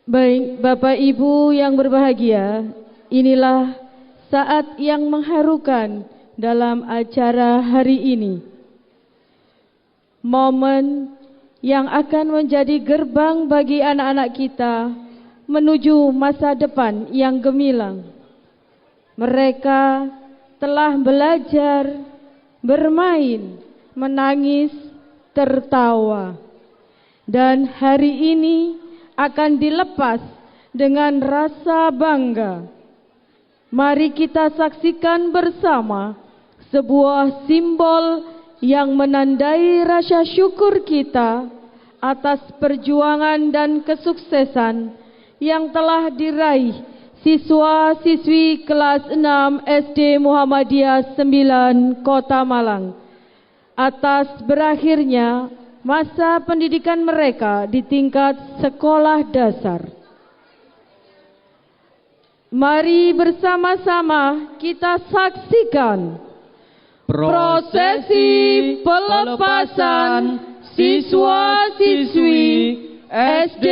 Baik, Bapak Ibu yang berbahagia, inilah saat yang mengharukan dalam acara hari ini. Momen yang akan menjadi gerbang bagi anak-anak kita menuju masa depan yang gemilang. Mereka telah belajar, bermain, menangis, tertawa. Dan hari ini akan dilepas dengan rasa bangga. Mari kita saksikan bersama sebuah simbol yang menandai rasa syukur kita atas perjuangan dan kesuksesan yang telah diraih siswa-siswi kelas 6 SD Muhammadiyah 9 Kota Malang atas berakhirnya masa pendidikan mereka di tingkat sekolah dasar. Mari bersama-sama kita saksikan prosesi pelepasan siswa-siswi SD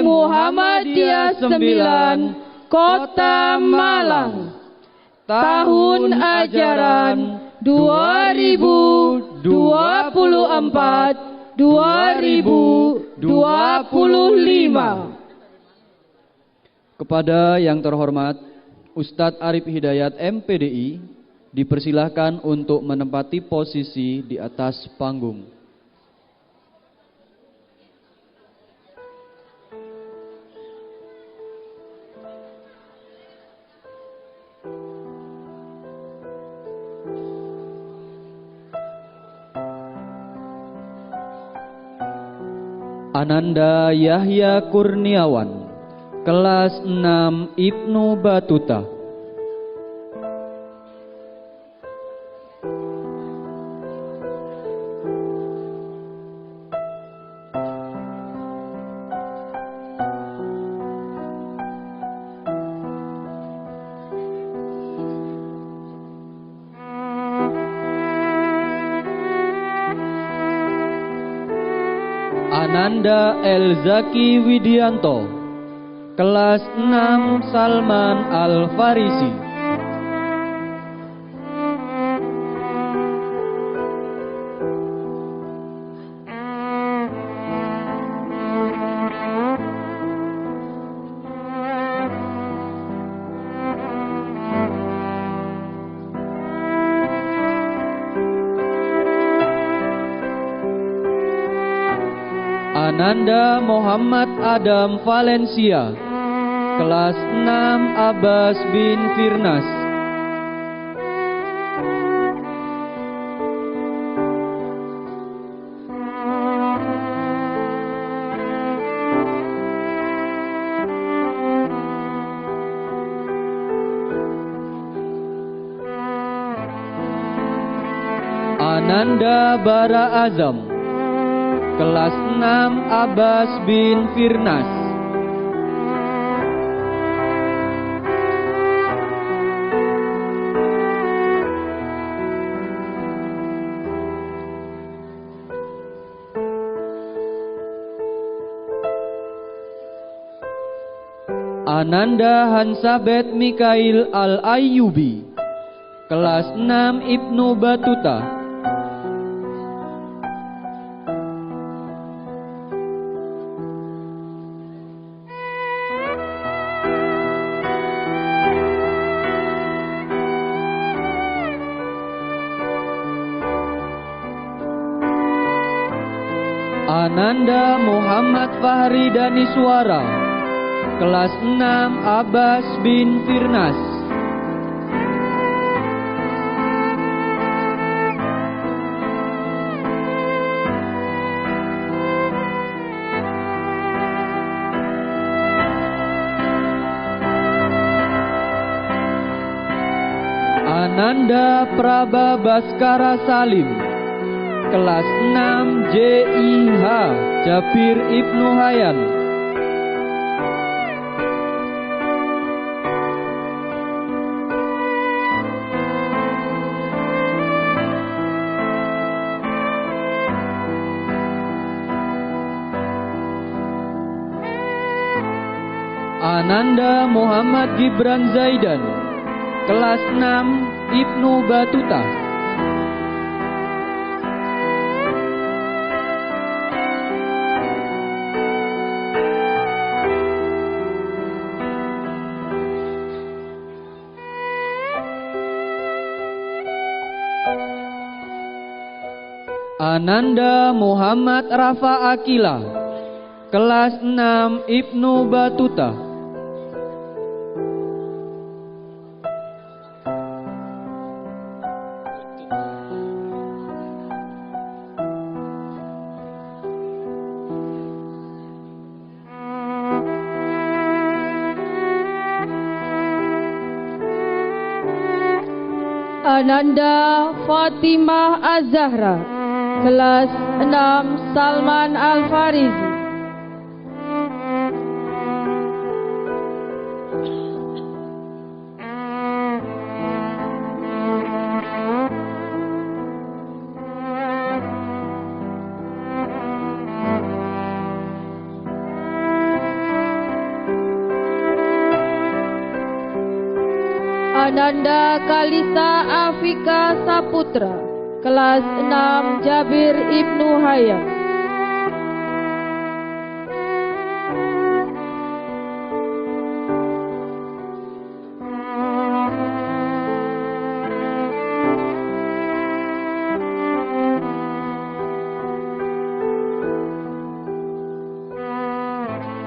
Muhammadiyah 9 Kota Malang tahun ajaran 2024-2025. Kepada yang terhormat Ustadz Arif Hidayat MPDI dipersilahkan untuk menempati posisi di atas panggung. Ananda Yahya Kurniawan, kelas 6 Ibnu Batuta. Ananda Elzaki Widianto, kelas 6 Salman Al-Farisi. Ananda Muhammad Adam Valencia, kelas 6 Abbas bin Firnas. Ananda Bara Azam, kelas 6 Abbas bin Firnas. Ananda Hansabet Mikail Al-Ayyubi, kelas 6 Ibnu Batuta. Ananda Muhammad Fahri Daniswara, kelas 6 Abbas bin Firnas. Ananda Praba Baskara Salim, kelas 6 JIH Jabir Ibnu Hayan. Ananda Muhammad Gibran Zaidan, kelas 6 Ibnu Batuta. Ananda Muhammad Rafa Akila, kelas 6 Ibnu Batuta. Ananda Fatimah Az-Zahra, kelas 6 Salman Al-Farizi. Ananda Kalisa Afika Saputra, kelas 6 Jabir Ibnu Hayam.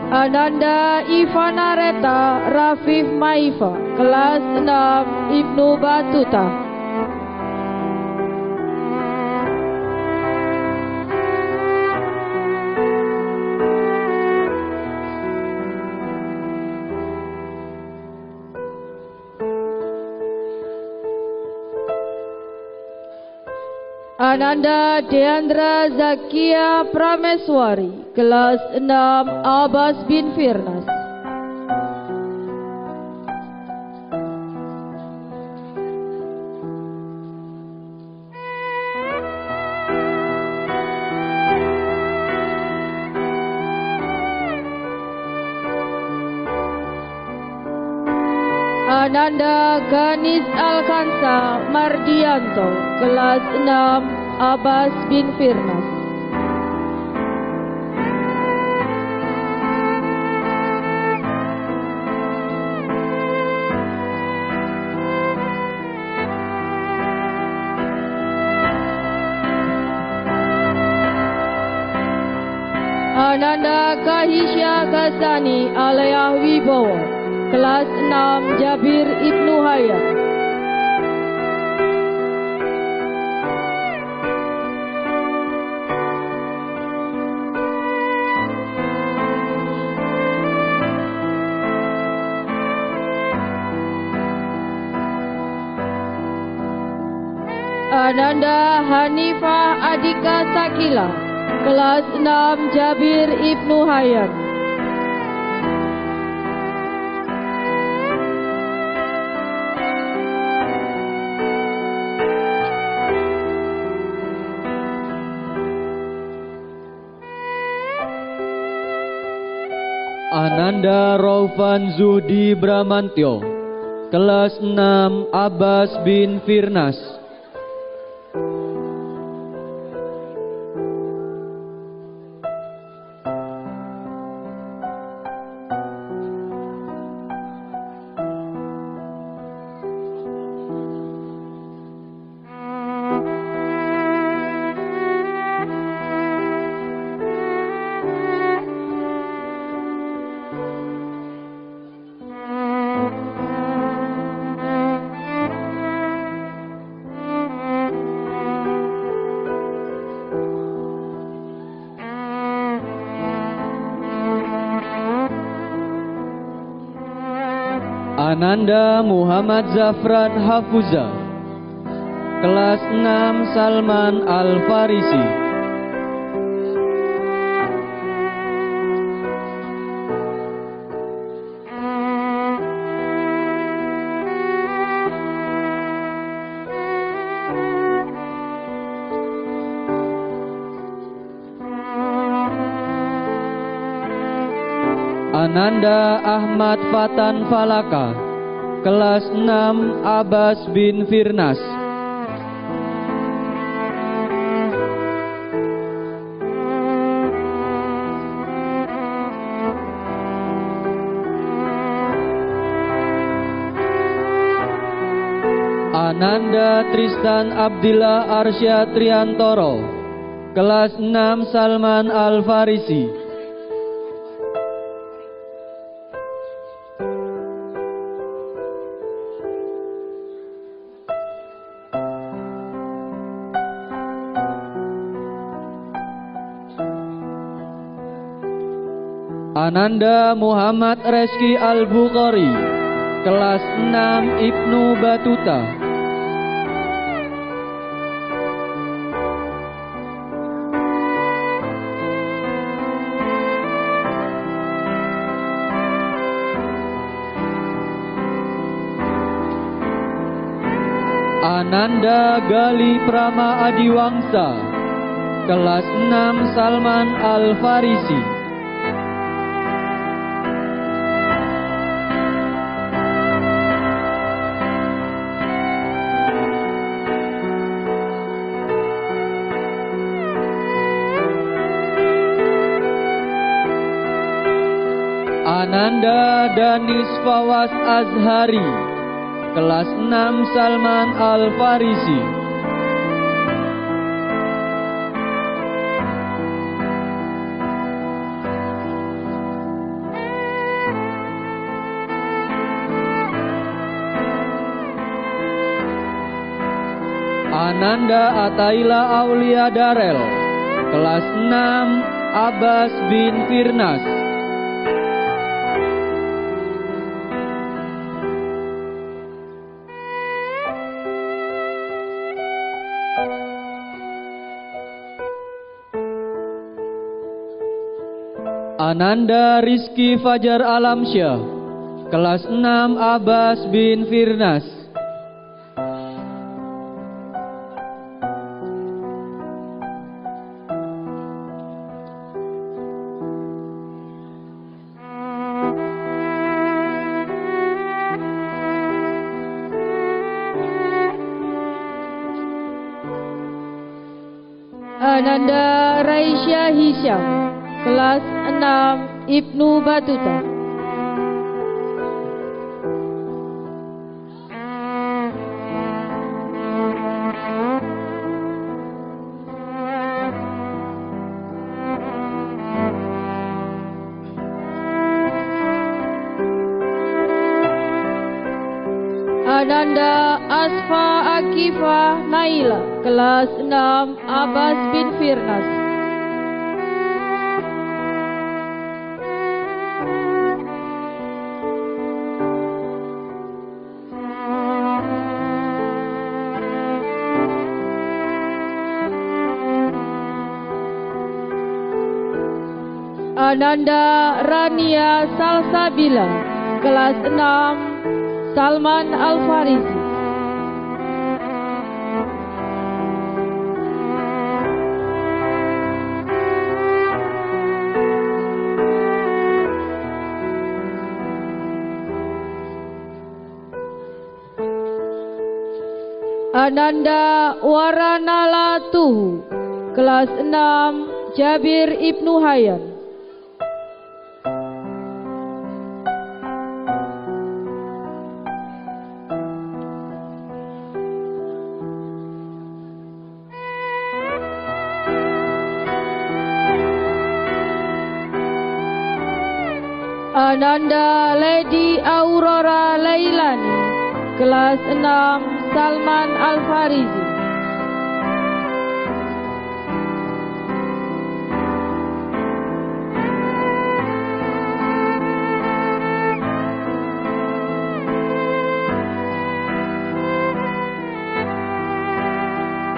Ananda Ivana Reta Rafif Maifa, kelas 6 Ibnu Batuta. Ananda Deandra Zakia Prameswari, kelas 6 Abbas bin Firnas. Ananda Ganis Alkansa Mardianto, kelas 6 Abbas bin Firnas. Ananda Kahisya Ghazani Alaya Wibowo, kelas 6 Jabir Ibnu Hayam. Ananda Hanifah Adika Sakila, kelas 6 Jabir Ibnu Hayam. Ananda Raufan Zuhdi Bramantyo, kelas 6 Abbas bin Firnas. Ananda Muhammad Zafran Hafuza, kelas 6 Salman Al-Farisi. Ananda Ahmad Fatan Falaka, kelas 6 Abbas bin Firnas. Ananda Tristan Abdillah Arsya Triantoro, kelas 6 Salman Al-Farisi. Ananda Muhammad Reski Al-Bukhari, kelas 6 Ibnu Batuta. Ananda Gali Prama Adiwangsa, kelas 6 Salman Al-Farisi. Ananda Danis Fawas Azhari, kelas 6 Salman Al-Farisi. Ananda Ataila Aulia Darel, kelas 6 Abbas bin Firnas. Ananda Rizky Fajar Alamsyah, kelas 6 Abbas bin Firnas. Ananda Raisya Hisham, kelas 6 Ibnu Batuta. Ananda Asfa Akifa Naila, kelas 6 Abbas bin Firnas. Ananda Rania Salsabila, kelas 6 Salman Al-Farisi. Ananda Waranala Tuhu, kelas 6 Jabir Ibnu Hayyan. Ananda Lady Aurora Lailani, kelas 6 Salman Al-Farisi.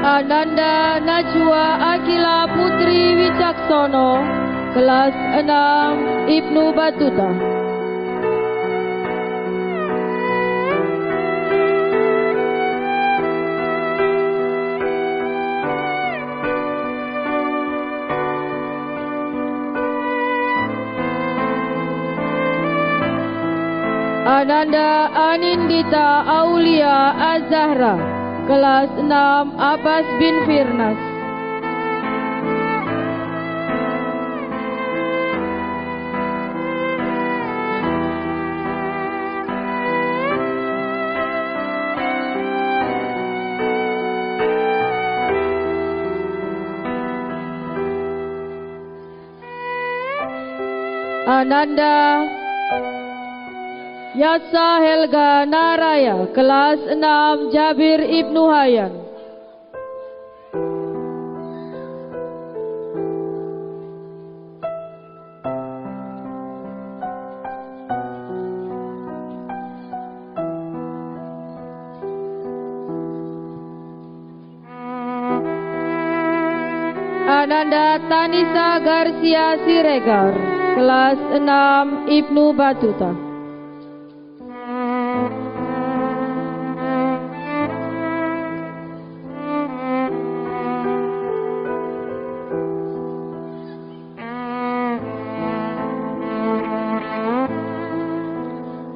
Ananda Najwa Akila Putri Wicaksono, kelas 6 Ibnu Batuta. Ananda Anindita Aulia Azahra, kelas 6 Abbas bin Firnas. Ananda Yatsa Helga Naraya, kelas 6 Jabir Ibnu Hayyan. Ananda Tanisa Garcia Siregar, kelas 6 Ibnu Batuta.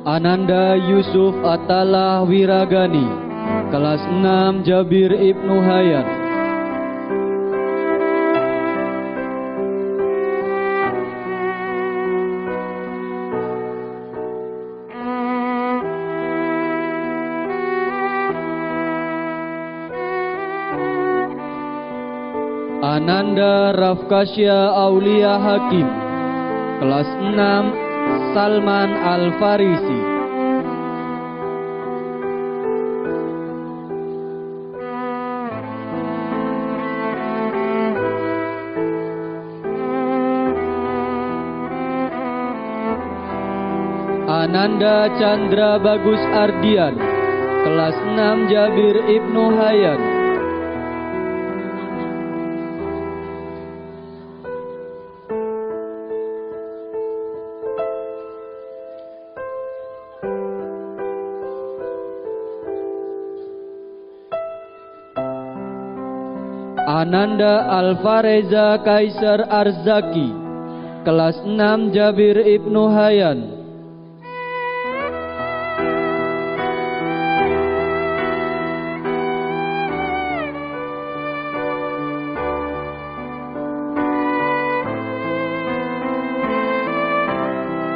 Ananda Yusuf Atala Wiragani, kelas 6 Jabir Ibnu Hayyan. Ananda Rafkasya Aulia Hakim, kelas 6 Salman Al-Farisi. Ananda Chandra Bagus Ardian, kelas 6 Jabir Ibnu Hayyan. Ananda Alfareza Kaisar Arzaki, kelas 6 Jabir Ibnu Hayyan.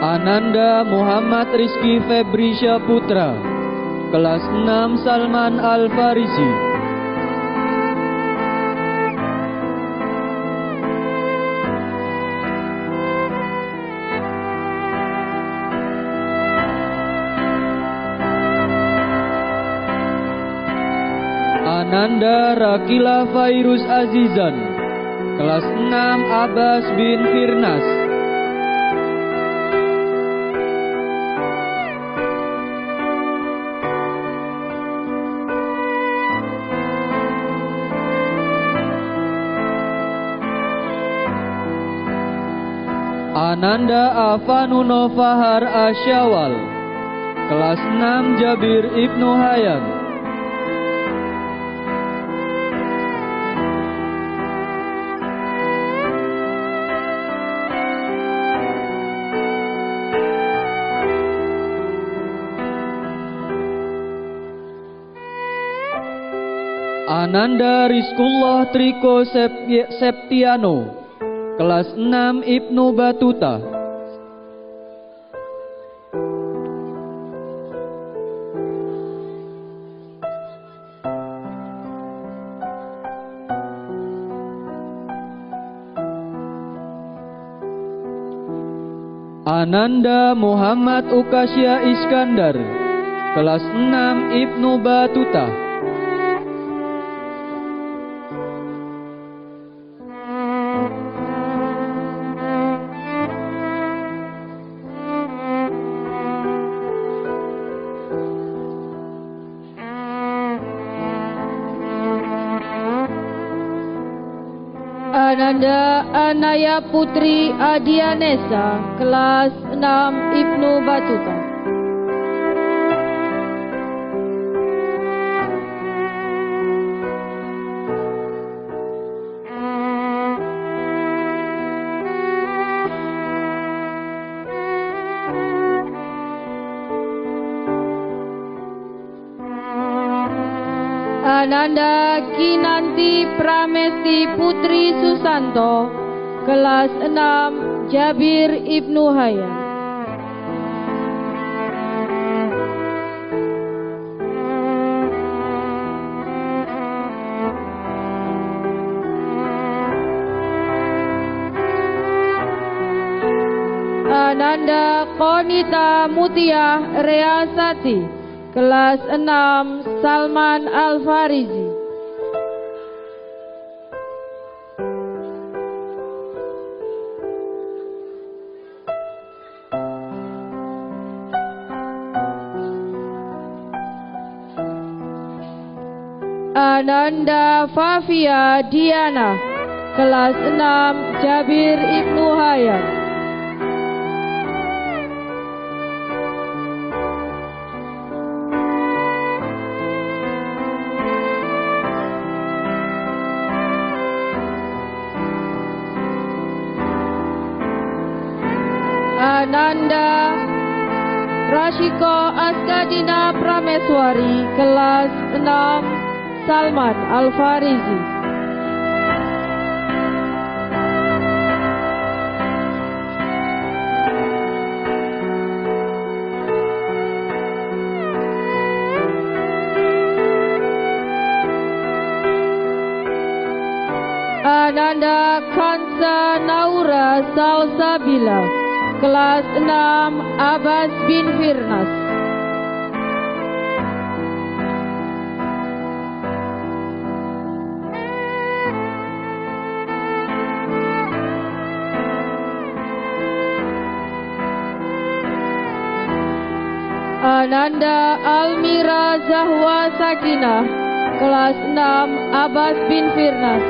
Ananda Muhammad Rizki Febrisya Putra, kelas 6 Salman Al-Farisi. Ananda Rakila Fairuz Azizan, kelas 6 Abbas bin Firnas. Ananda Afanuno Fahar Asyawal, kelas 6 Jabir Ibnu Hayyan. Ananda Rizkullah Triko Septiano, kelas 6 Ibnu Batuta. Ananda Muhammad Ukasya Iskandar, kelas 6 Ibnu Batuta. Ananda Anaya Putri Adianesa, kelas 6 Ibnu Batuta. Ananda Kinanti Pramesti Putri Susanto, kelas 6 Jabir Ibnu Hayyan. Ananda Konita Mutia Reasati, kelas 6 Salman Al-Farizi. Ananda Fafia Diana, kelas 6 Jabir Ibnu Hayyan. Ananda Rashiko Askadina Prameswari, kelas 6 Salman Al-Farizi. Ananda Kansa Naura Salsabila, kelas 6 Abbas bin Firnas. Ananda Almira Zahwa Sakinah, kelas 6 Abbas bin Firnas.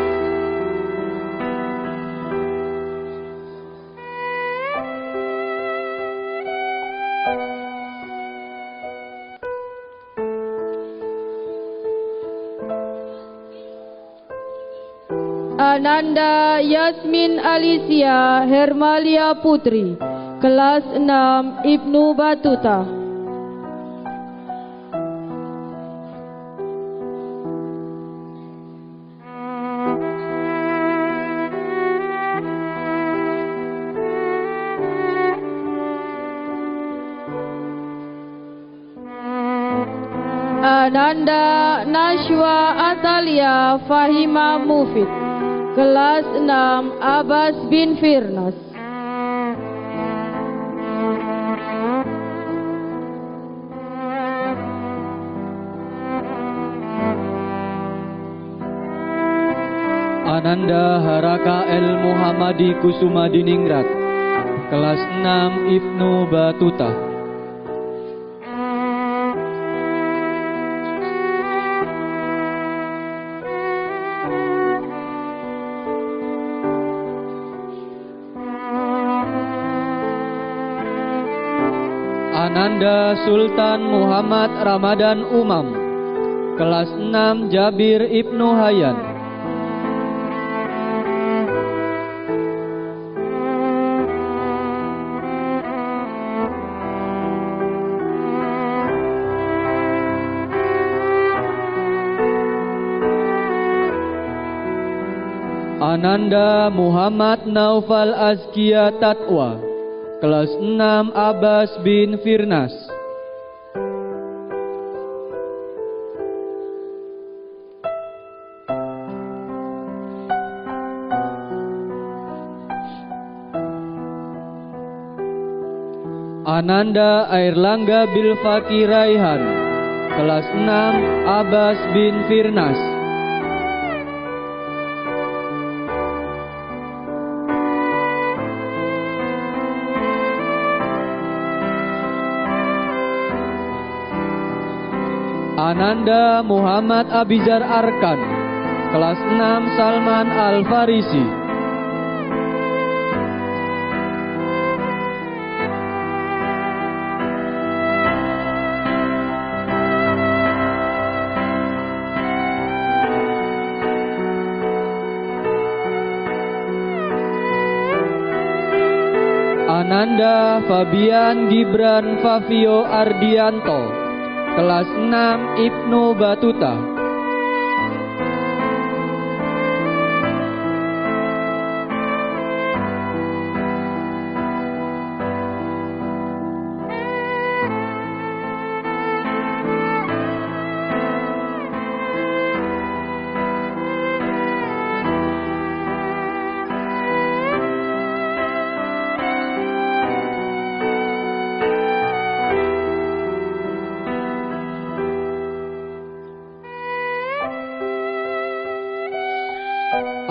Ananda Yasmin Alicia Hermalia Putri, kelas 6 Ibnu Batuta. Ananda Nashwa Atalia Fahima Mufid, kelas 6 Abbas bin Firnas. Ananda Haraka El Muhammadi Kusuma Diningrat, kelas 6 Ibnu Batuta. Ananda Sultan Muhammad Ramadan Umam, kelas 6 Jabir Ibnu Hayyan. Ananda Muhammad Naufal Azkia Tatwa, kelas 6 Abbas bin Firnas. Ananda Airlangga Bilfaki Raihan, kelas 6 Abbas bin Firnas. Ananda Muhammad Abizar Arkan, kelas 6 Salman Al-Farisi. Ananda Fabian Gibran Fabio Ardianto, kelas 6 Ibnu Batuta.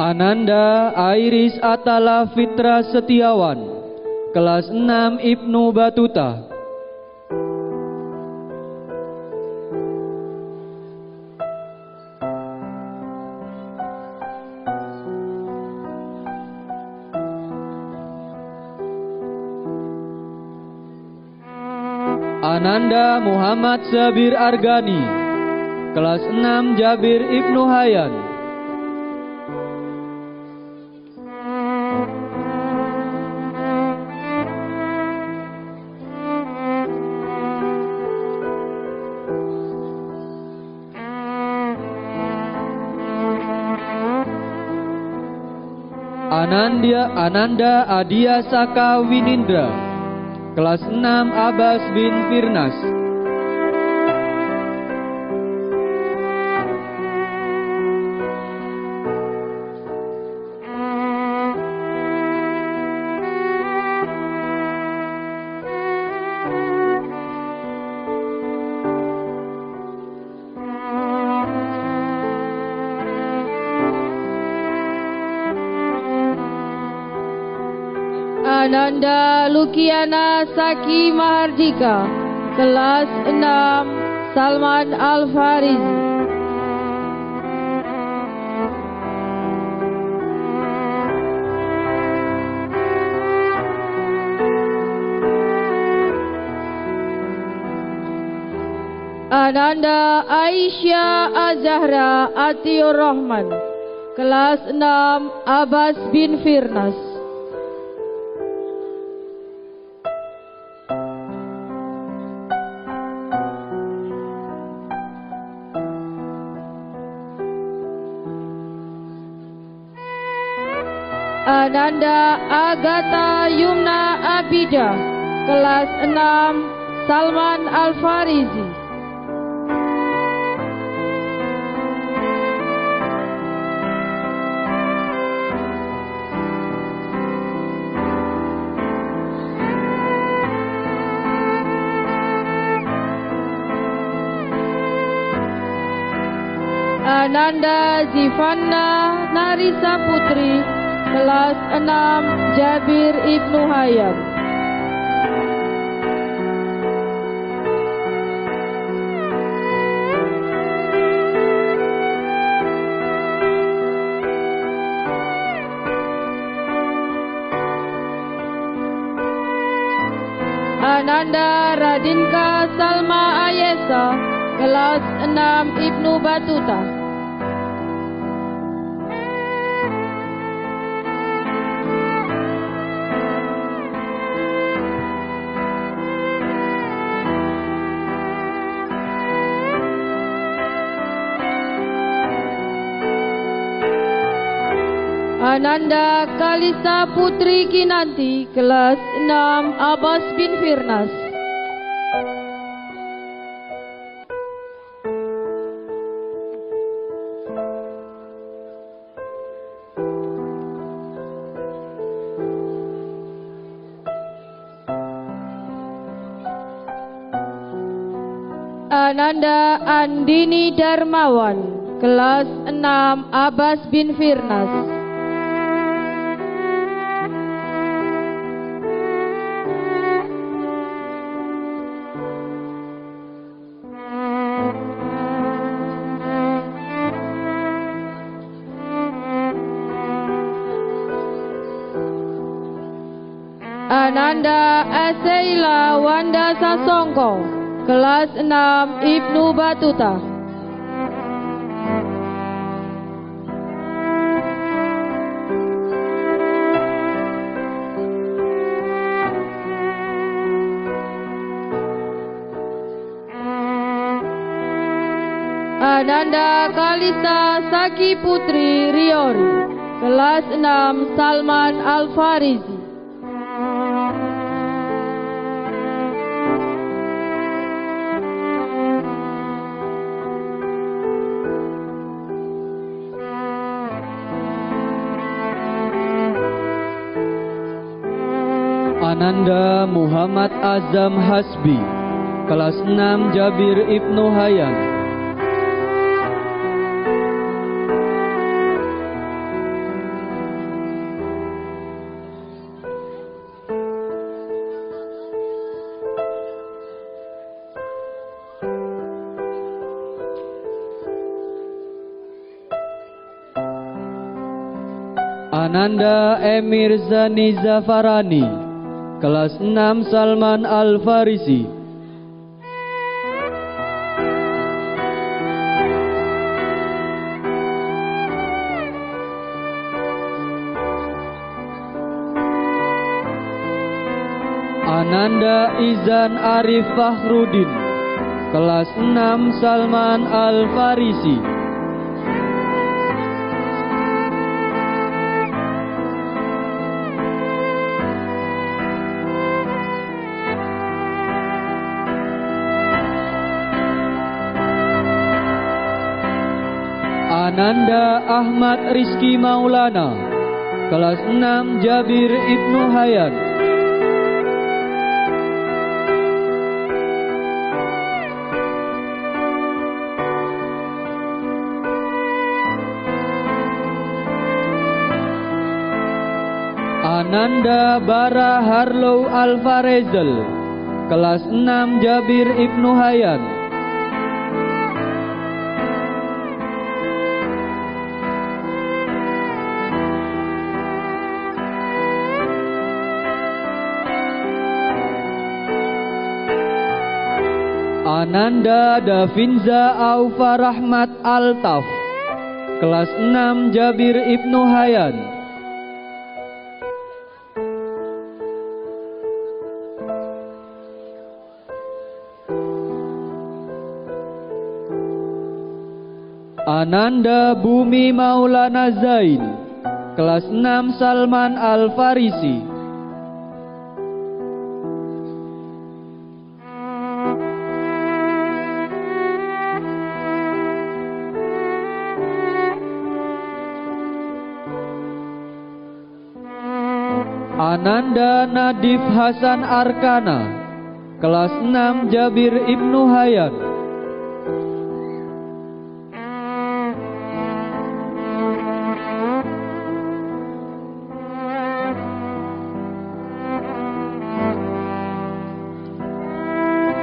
Ananda Airis Atala Fitra Setiawan, kelas 6 Ibnu Batuta. Ananda Muhammad Sabir Argani, kelas 6 Jabir Ibnu Hayyan. Ananda Adia Saka Winindra, kelas 6 Abbas bin Firnas. Ananda Lukiana Saki Mahardika, kelas 6 Salman Al-Farizi. Ananda Aisyah Azahra Atiur Rahman, kelas 6 Abbas bin Firnas. Ananda Agatha Yumna Abida, kelas 6 Salman Al-Farizi. Ananda Zivana Narisa Putri, kelas 6 Jabir Ibnu Hayyan. Ananda Radinka Salma Ayesa, kelas 6 Ibnu Batuta. Ananda Kalisa Putri Kinanti, kelas 6 Abbas bin Firnas. Ananda Andini Darmawan, kelas 6 Abbas bin Firnas. Ananda Aseila Wanda Sasongko, kelas 6 Ibnu Batuta. Ananda Kalisa Saki Putri Riori, kelas 6 Salman Al-Farizi. Ananda Muhammad Azam Hasbi, kelas 6 Jabir Ibnu Hayyan. Ananda Emir Zani Zafarani, kelas 6 Salman Al-Farisi. Ananda Izan Arif Fakhrudin, kelas 6 Salman Al-Farisi. Ananda Ahmad Rizki Maulana, kelas 6 Jabir Ibnu Hayat. Ananda Bara Harlow Alfarezel, kelas 6 Jabir Ibnu Hayat. Ananda Davinza Aufa Rahmat Altaf, kelas 6 Jabir Ibnu Hayat. Ananda Bumi Maulana Zain, kelas 6 Salman Al-Farisi. Ananda Nadif Hasan Arkana, kelas 6 Jabir Ibnu Hayat.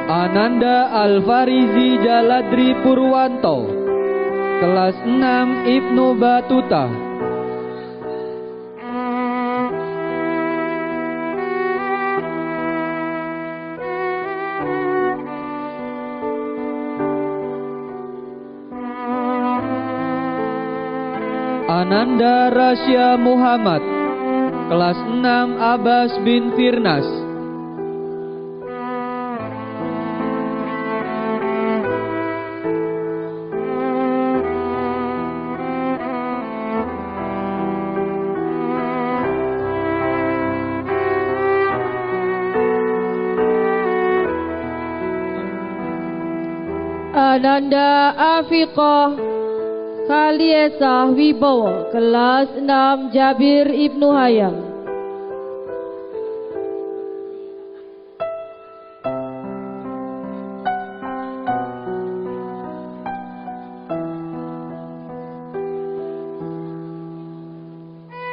Ananda Al-Farizi Jaladri Purwanto, kelas 6 Ibnu Batuta. Ananda Rasya Muhammad, kelas 6 Abbas bin Firnas. Ananda Afiqah Khaliesah Wibowo, kelas 6 Jabir Ibnu Hayam.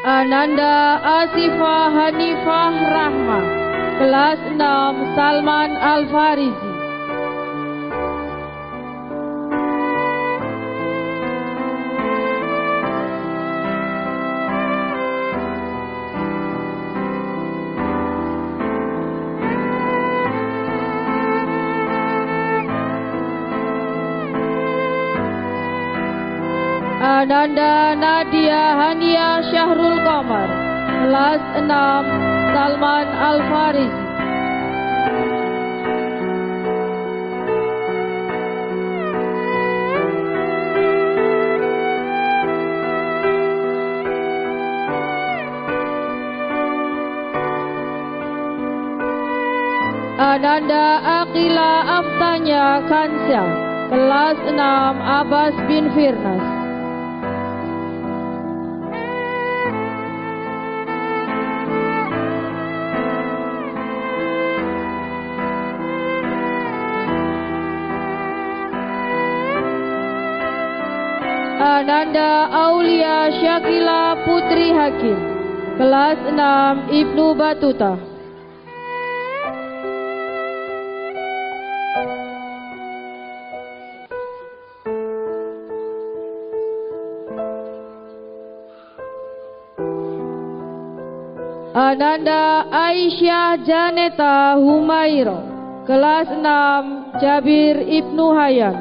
Ananda Asifah Hanifah Rahma, kelas 6 Salman Al-Farisi. Ananda Nadia Hania Syahrul Qamar, kelas 6 Salman Al-Farisi. Ananda Aqila Aftanya Kansya, kelas 6 Abbas bin Firnas. Ananda Aulia Syakila Putri Hakim, kelas 6 Ibnu Batuta. Ananda Aisyah Janeta Humairo, kelas 6 Jabir Ibnu Hayyan.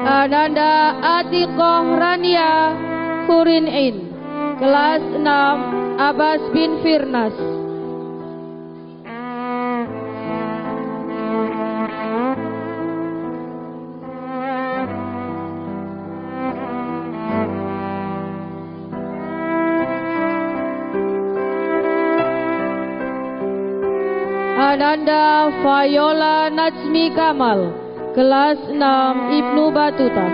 Ananda Atiqoh Rania Hurin-In, kelas 6 Abbas bin Firnas. Ananda Fayola Najmi Kamal, kelas 6 Ibnu Batuta.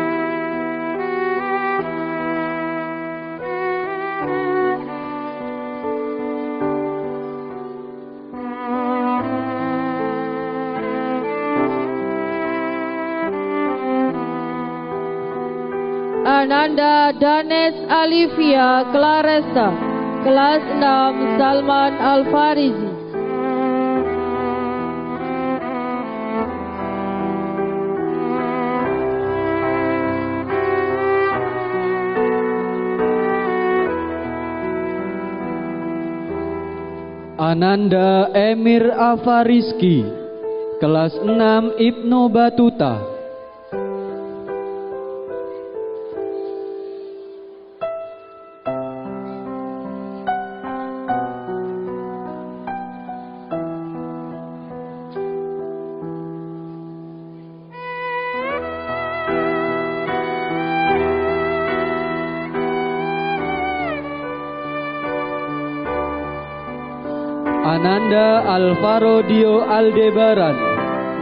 Ananda Danes Alivia Claresta, kelas 6 Salman Al-Farizi. Ananda Emir Afariski, kelas 6 Ibnu Batuta. Ananda Alvaro Dio Aldebaran,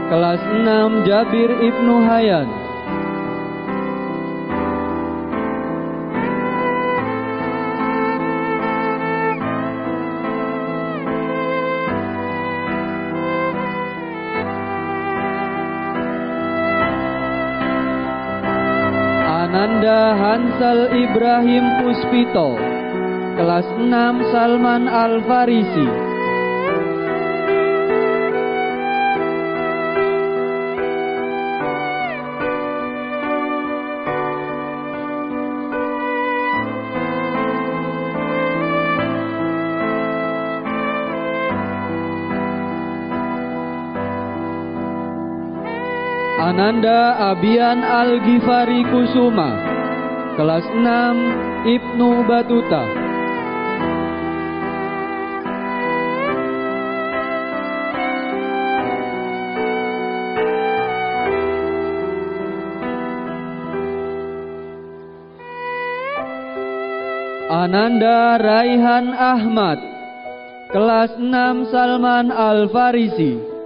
kelas 6 Jabir Ibnu Hayyan. Ananda Hansal Ibrahim Puspito, kelas 6 Salman Al-Farisi. Ananda Abian Al-Ghifari Kusuma, kelas 6 Ibnu Batuta. Ananda Raihan Ahmad, kelas 6 Salman Al-Farisi.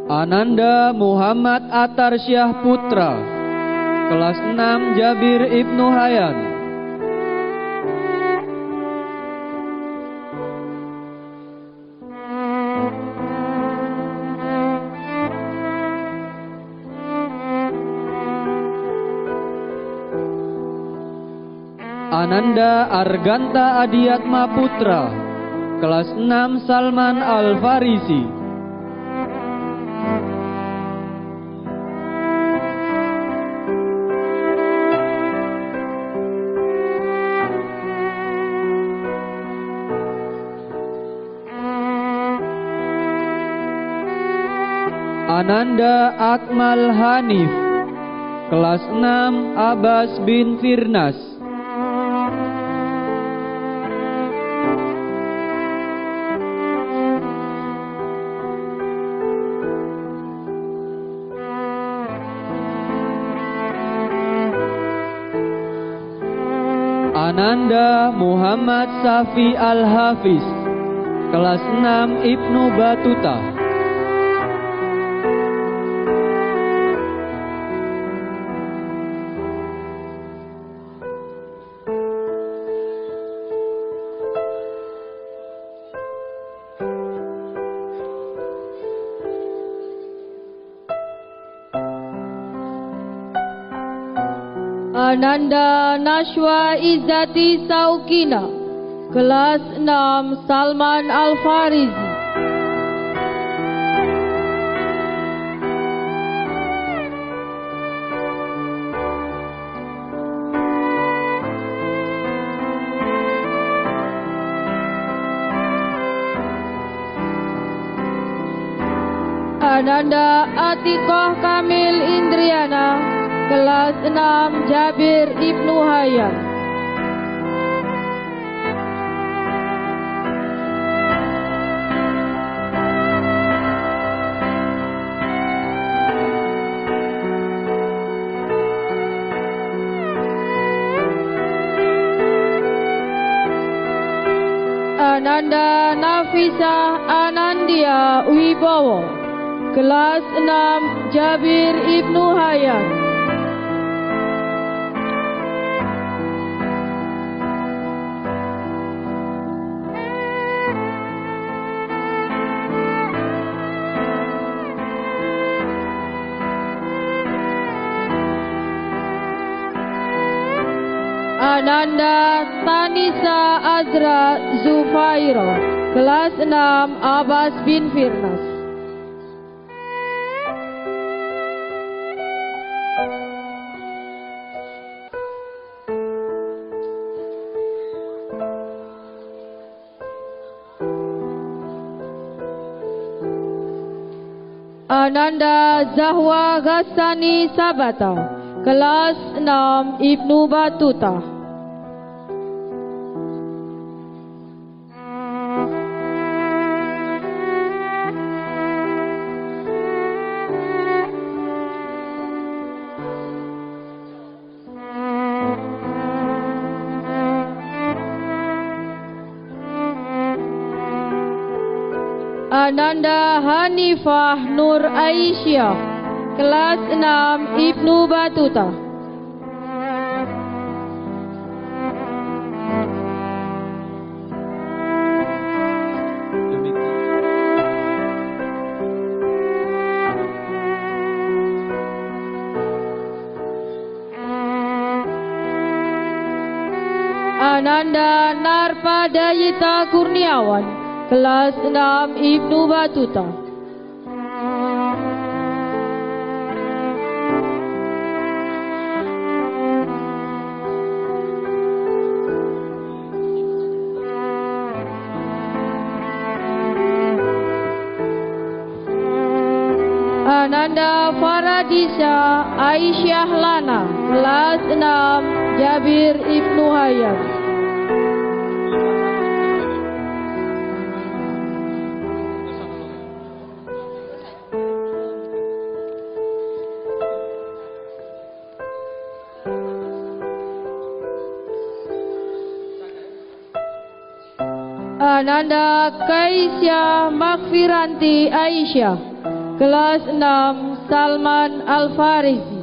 Ananda Muhammad Atarsyah Putra, kelas 6 Jabir Ibnu Hayyan. Ananda Arganta Adiatma Putra, kelas 6 Salman Al-Farisi. Ananda Akmal Hanif, kelas 6 Abbas bin Firnas. Ananda Muhammad Safi Al-Hafiz, kelas 6 Ibnu Batuta. Ananda Nashwa Izzati Saukina, kelas 6 Salman Al-Farizi. Ananda Atikoh Kamil Indriana, kelas 6 Jabir Ibnu Hayyan. Ananda Nafisa Anandia Wibowo, kelas 6 Jabir Ibnu Hayyan. Ananda Tanisa Azra Zufairo, kelas 6 Abbas bin Firnas. Ananda Zahwa Ghassani Sabata, kelas 6 Ibnu Batuta. Ananda Hanifah Nur Aisyah, kelas 6 Ibnu Batuta. Ananda Narpadayita Kurniawan, kelas 6 Ibnu Batuta. Ananda Faradisha Aisyah Lana, kelas 6 Jabir Ibnu Hayyan. Ananda Kaisya Makfiranti Aisyah, kelas 6 Salman Al-Farizi.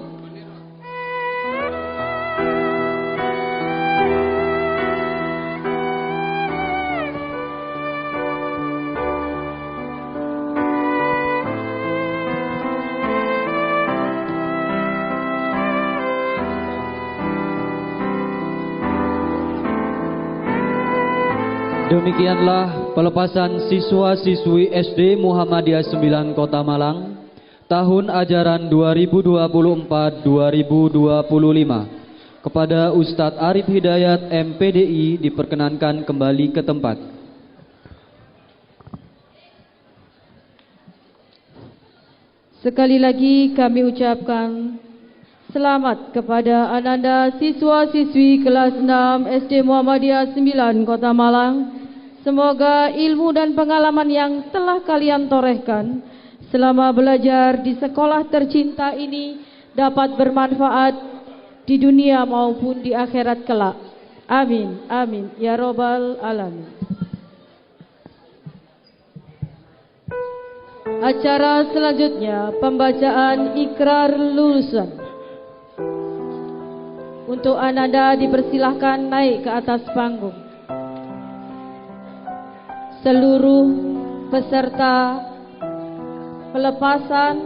Demikianlah pelepasan siswa-siswi SD Muhammadiyah 9 Kota Malang tahun ajaran 2024-2025. Kepada Ustadz Arif Hidayat MPDI diperkenankan kembali ke tempat. Sekali lagi kami ucapkan selamat kepada ananda siswa-siswi kelas 6 SD Muhammadiyah 9 Kota Malang. Semoga ilmu dan pengalaman yang telah kalian torehkan selama belajar di sekolah tercinta ini dapat bermanfaat di dunia maupun di akhirat kelak. Amin, amin, ya robbal alamin. Acara selanjutnya pembacaan ikrar lulusan. Untuk ananda dipersilahkan naik ke atas panggung. Seluruh peserta pelepasan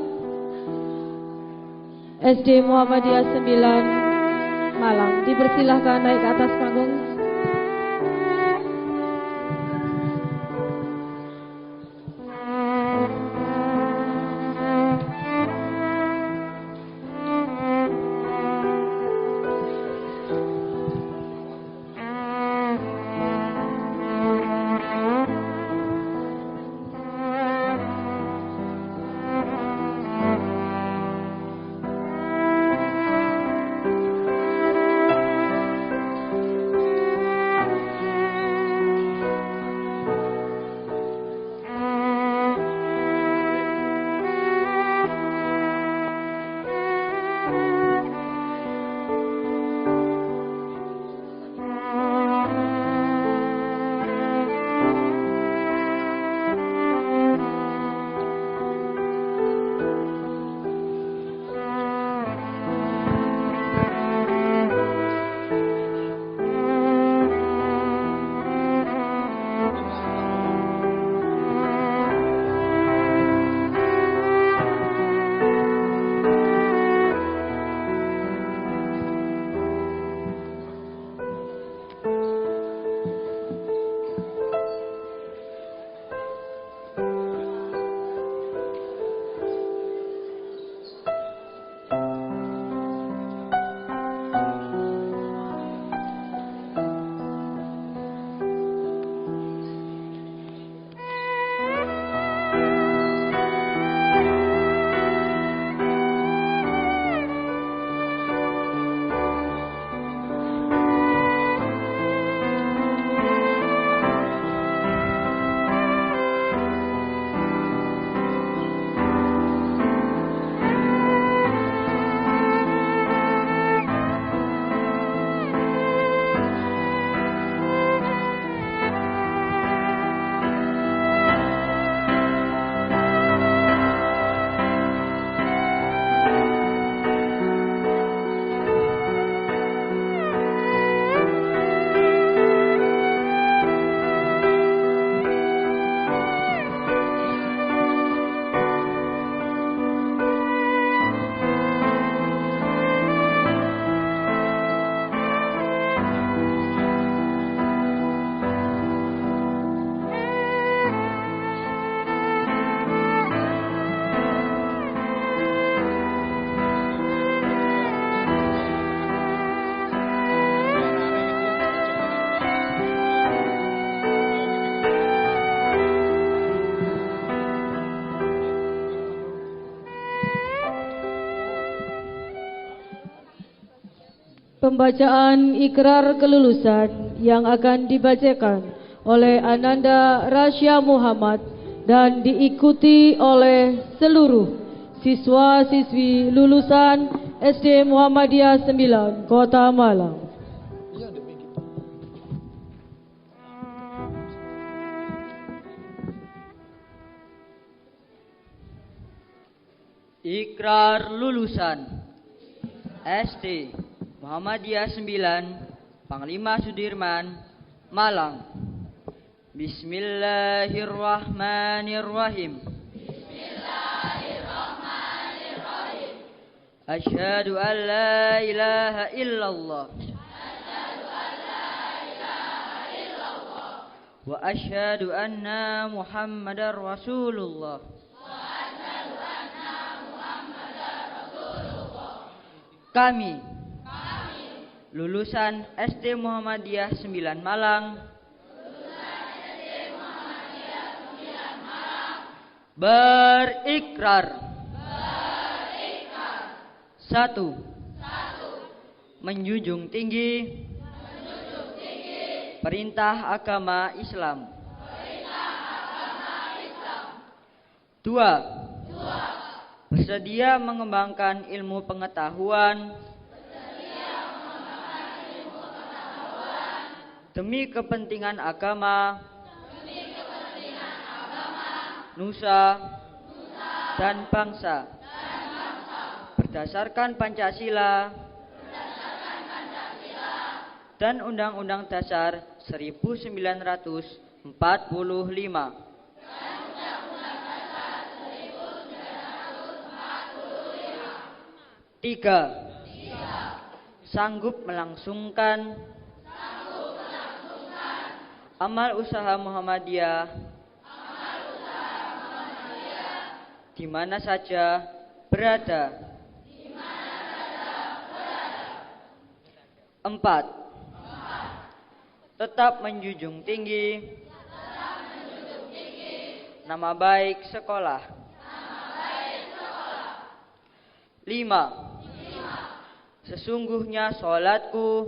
SD Muhammadiyah 9 Malang. Dipersilahkan naik ke atas panggung. Pembacaan ikrar kelulusan yang akan dibacakan oleh Ananda Rasya Muhammad dan diikuti oleh seluruh siswa-siswi lulusan SD Muhammadiyah 9 Kota Malang. Ikrar lulusan SD Muhammadiyah 9 Panglima Sudirman, Malang. Bismillahirrahmanirrahim. Bismillahirrahmanirrahim. Asyhadu an la ilaha illallah. Asyhadu an la ilaha illallah. Wa asyhadu anna Muhammadar Rasulullah. Kami lulusan SD Muhammadiyah 9 Malang berikrar. 1. Menjunjung tinggi perintah agama Islam. 2. Bersedia mengembangkan ilmu pengetahuan demi kepentingan agama, nusa, dan bangsa, berdasarkan Pancasila dan Undang-Undang Dasar 1945. 3. sanggup melangsungkan amal usaha Muhammadiyah di mana saja berada. 4. Tetap menjunjung tinggi nama baik sekolah. 5. Sesungguhnya sholatku,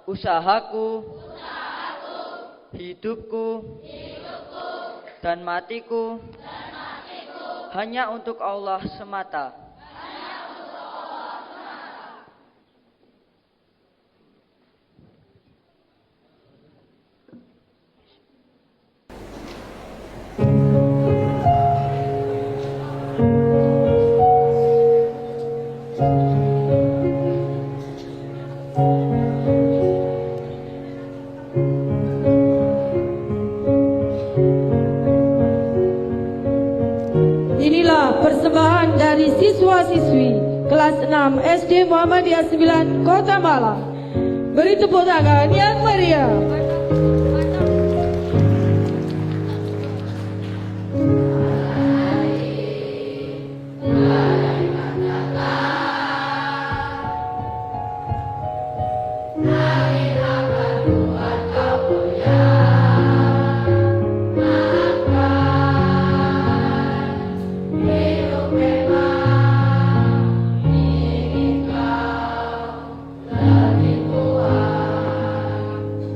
usahaku, hidupku, dan matiku hanya untuk Allah semata. Inilah persembahan dari siswa-siswi kelas 6 SD Muhammadiyah 9 Kota Malang. Beri tepuk tangan yang meriah.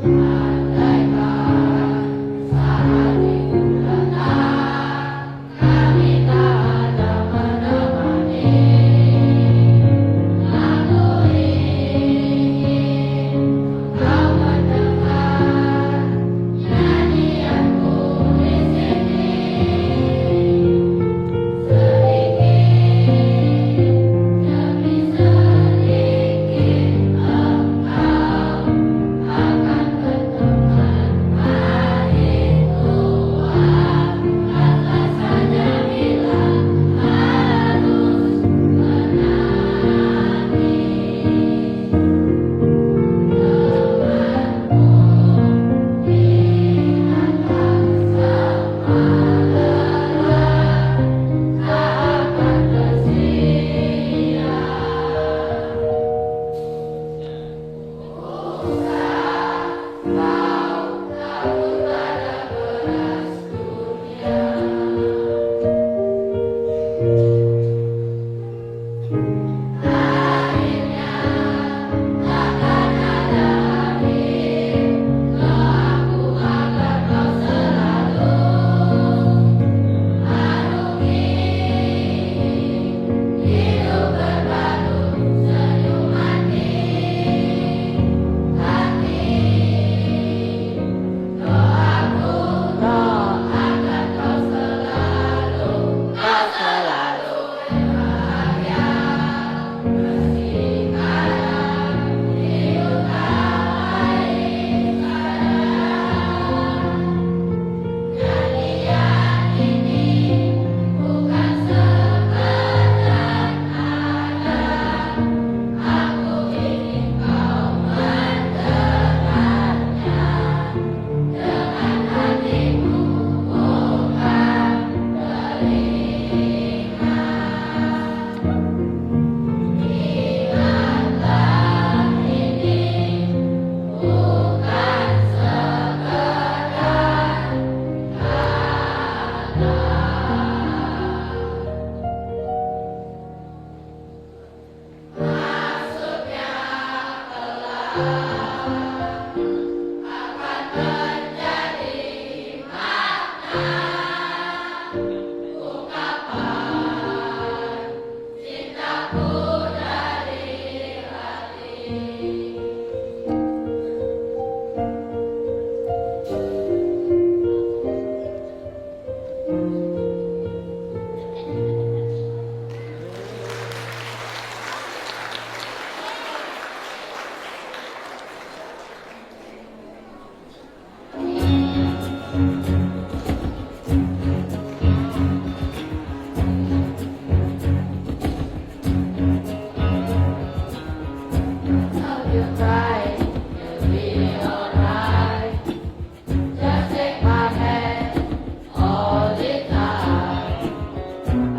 Tuhan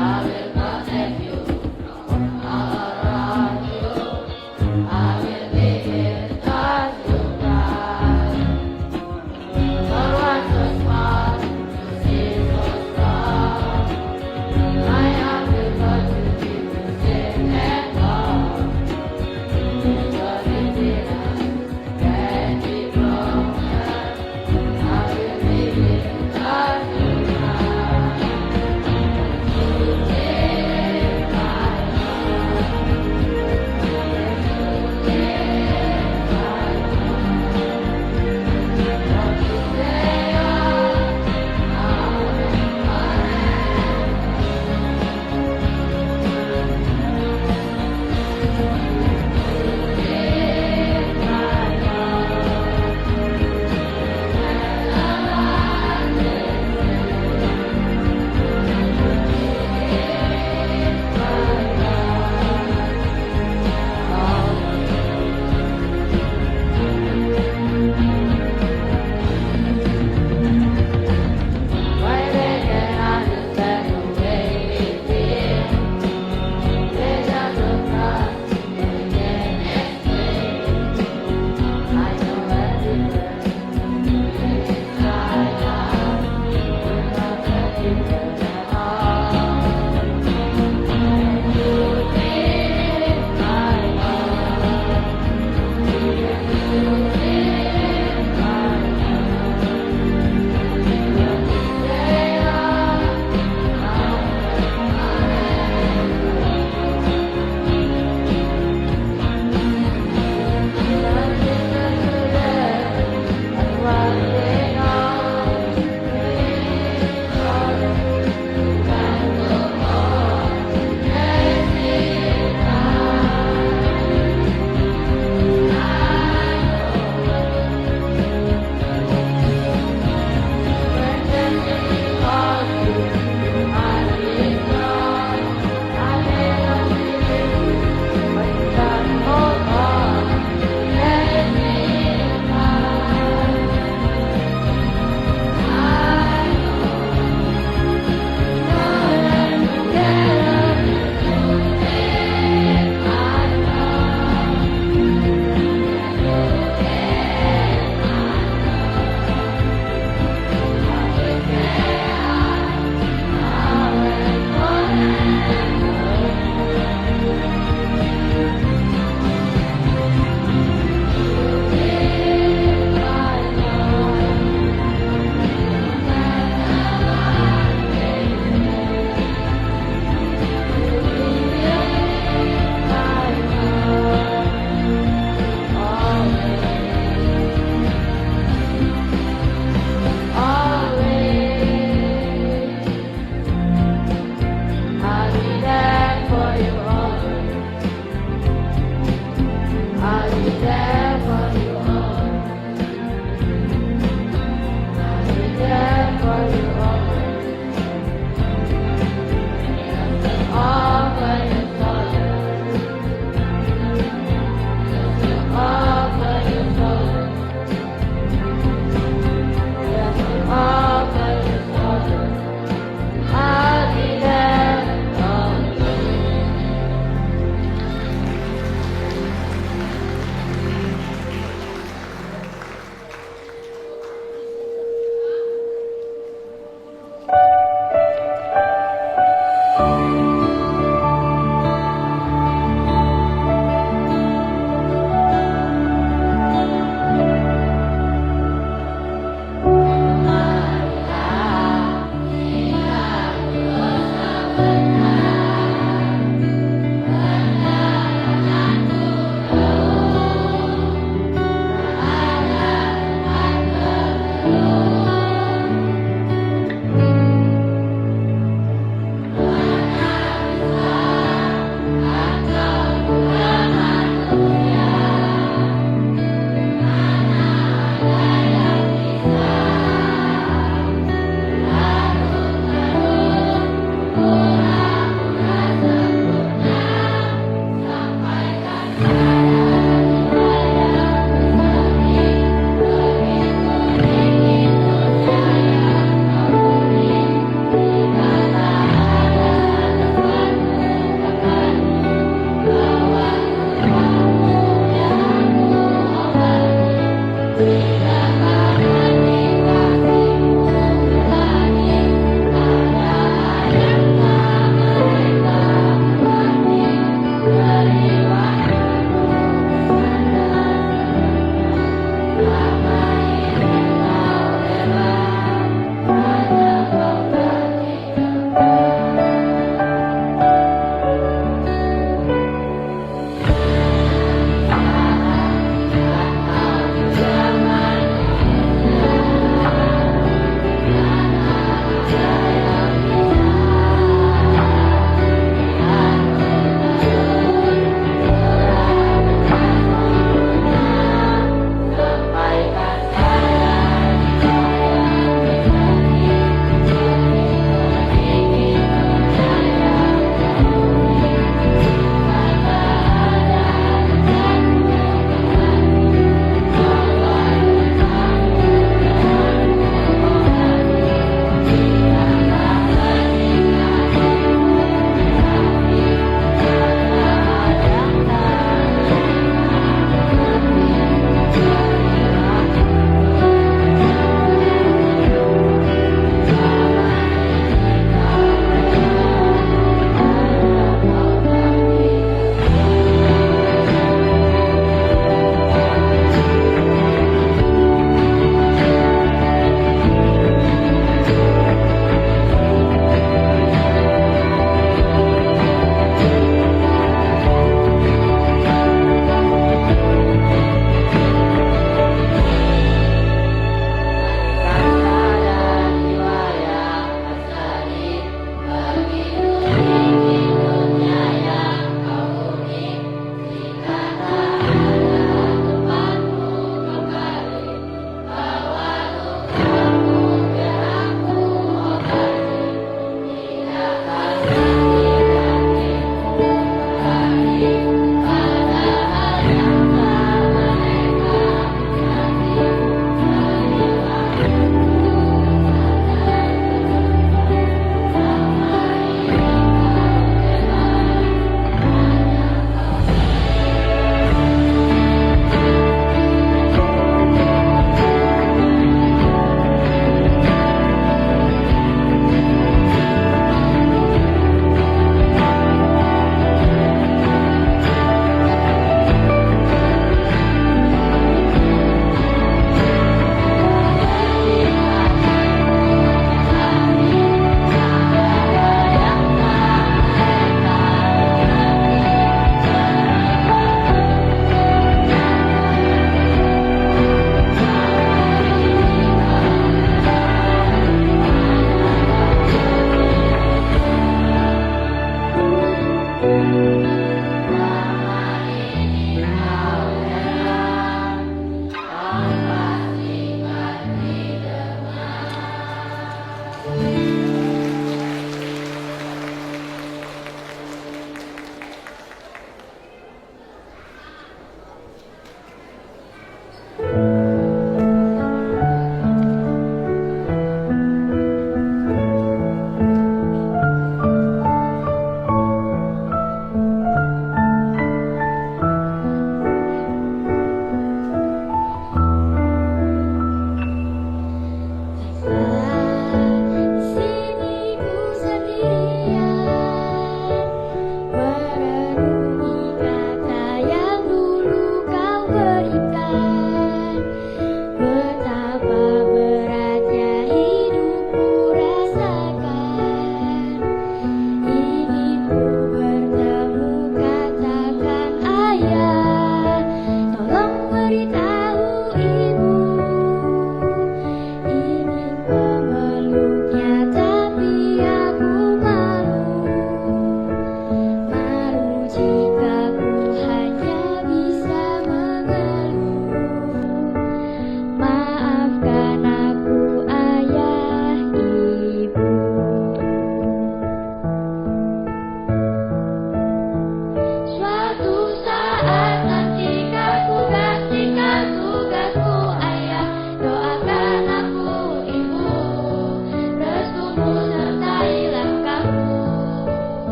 Suci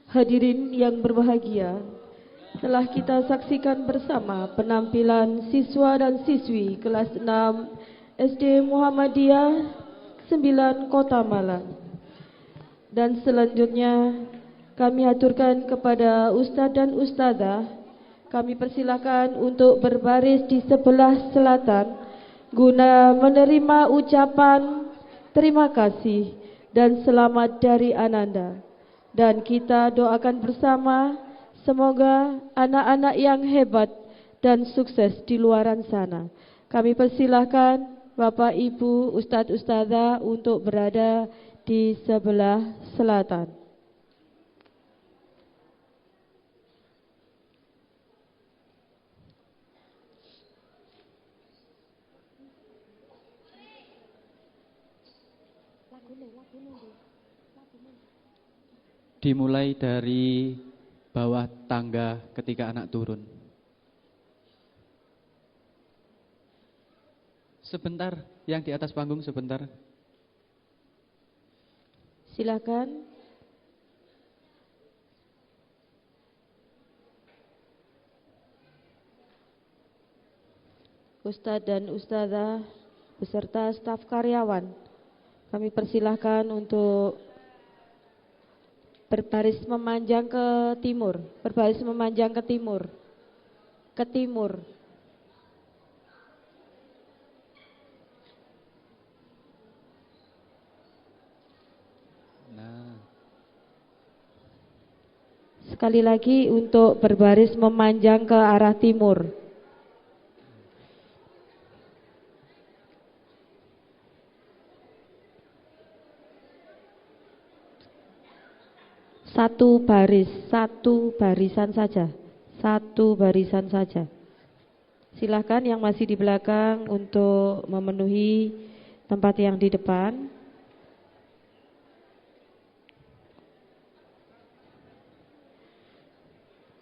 Hadirin yang berbahagia, telah kita saksikan bersama penampilan siswa dan siswi kelas 6 SD Muhammadiyah 9 Kota Malang. Dan selanjutnya kami aturkan kepada Ustadz dan Ustadzah. Kami persilakan untuk berbaris di sebelah selatan guna menerima ucapan terima kasih dan selamat dari Ananda. Dan kita doakan bersama, semoga anak-anak yang hebat dan sukses di luaran sana. Kami persilahkan Bapak Ibu Ustadz Ustadzah untuk berada di sebelah selatan. Dimulai dari bawah tangga ketika anak turun. Sebentar, yang di atas panggung sebentar. Silakan. Ustadz dan Ustadzah beserta staf karyawan, kami persilahkan untuk berbaris memanjang ke timur, berbaris memanjang ke timur, ke timur. Nah, sekali lagi untuk berbaris memanjang ke arah timur. Satu barisan saja. Satu barisan saja. Silakan yang masih di belakang untuk memenuhi tempat yang di depan.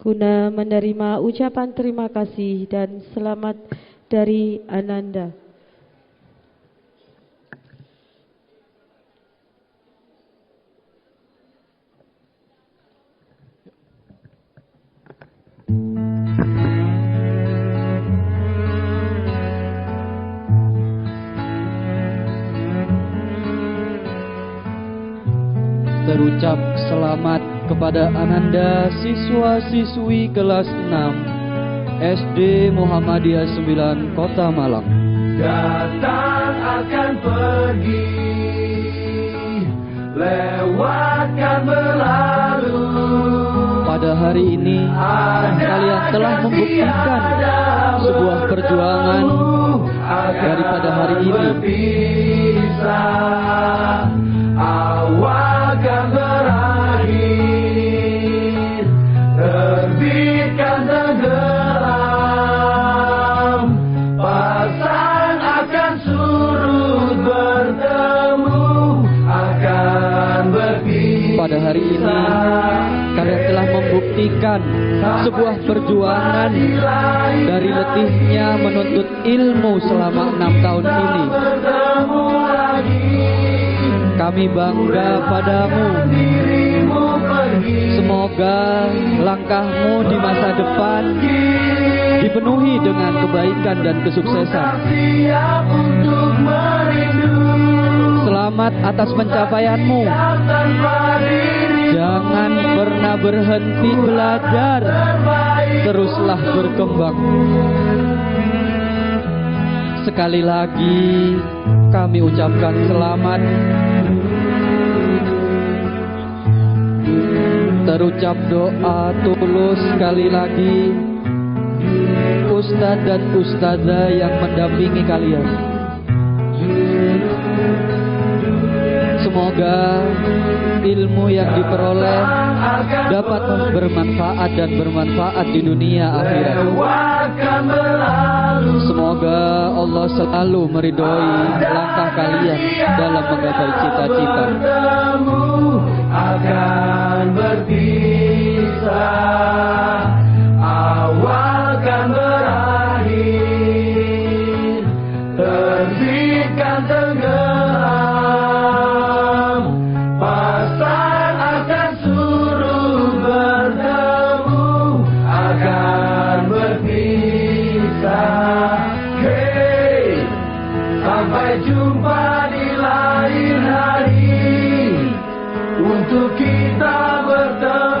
Guna menerima ucapan terima kasih dan selamat dari Ananda. Terucap selamat kepada Ananda siswa-siswi kelas 6 SD Muhammadiyah 9 Kota Malang. Datang akan pergi, lewatkan berlalu. Pada hari ini kalian telah membuktikan sebuah perjuangan daripada hari ini. Awal akan berakhir, terbitkan tenggelam, pasang akan surut, bertemu akan berpisah. Pada hari ini kalian telah membuktikan sebuah perjuangan dari letihnya menuntut ilmu selama 6 tahun ini. Kami bangga padamu. Semoga langkahmu di masa depan dipenuhi dengan kebaikan dan kesuksesan. Selamat atas pencapaianmu. Jangan pernah berhenti belajar. Teruslah berkembang. Sekali lagi kami ucapkan selamat. Terucap doa tulus sekali lagi, Ustadz dan Ustadzah yang mendampingi kalian. Semoga ilmu yang diperoleh dapat bermanfaat dan bermanfaat di dunia akhirat. Semoga Allah selalu meridhoi langkah kalian dalam menggapai cita-cita. Akan berpisah, awal kan berakhir, terbitkan tenggelam, pasang akan surut, bertemu akan berpisah. Hey, sampai jumpa di lain hari, untuk kita bertemu.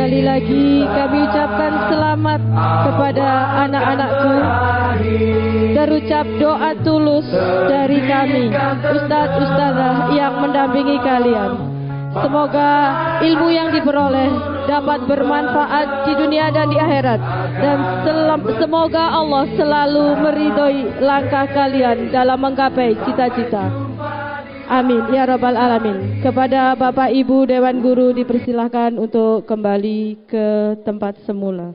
Sekali lagi kami ucapkan selamat kepada anak-anakku. Terucap doa tulus dari kami, Ustadz-Ustadzah yang mendampingi kalian. Semoga ilmu yang diperoleh dapat bermanfaat di dunia dan di akhirat. Dan semoga Allah selalu meridhoi langkah kalian dalam menggapai cita-cita. Amin ya rabbal alamin. Kepada Bapak Ibu Dewan Guru dipersilahkan untuk kembali ke tempat semula.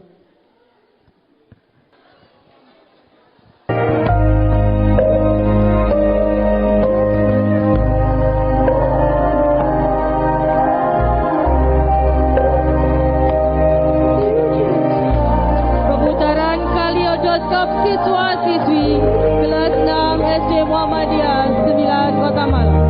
Pemutaran kaleidoskop siswa-siswi kelas 6 SD Muhammadiyah 9 Kota Malang.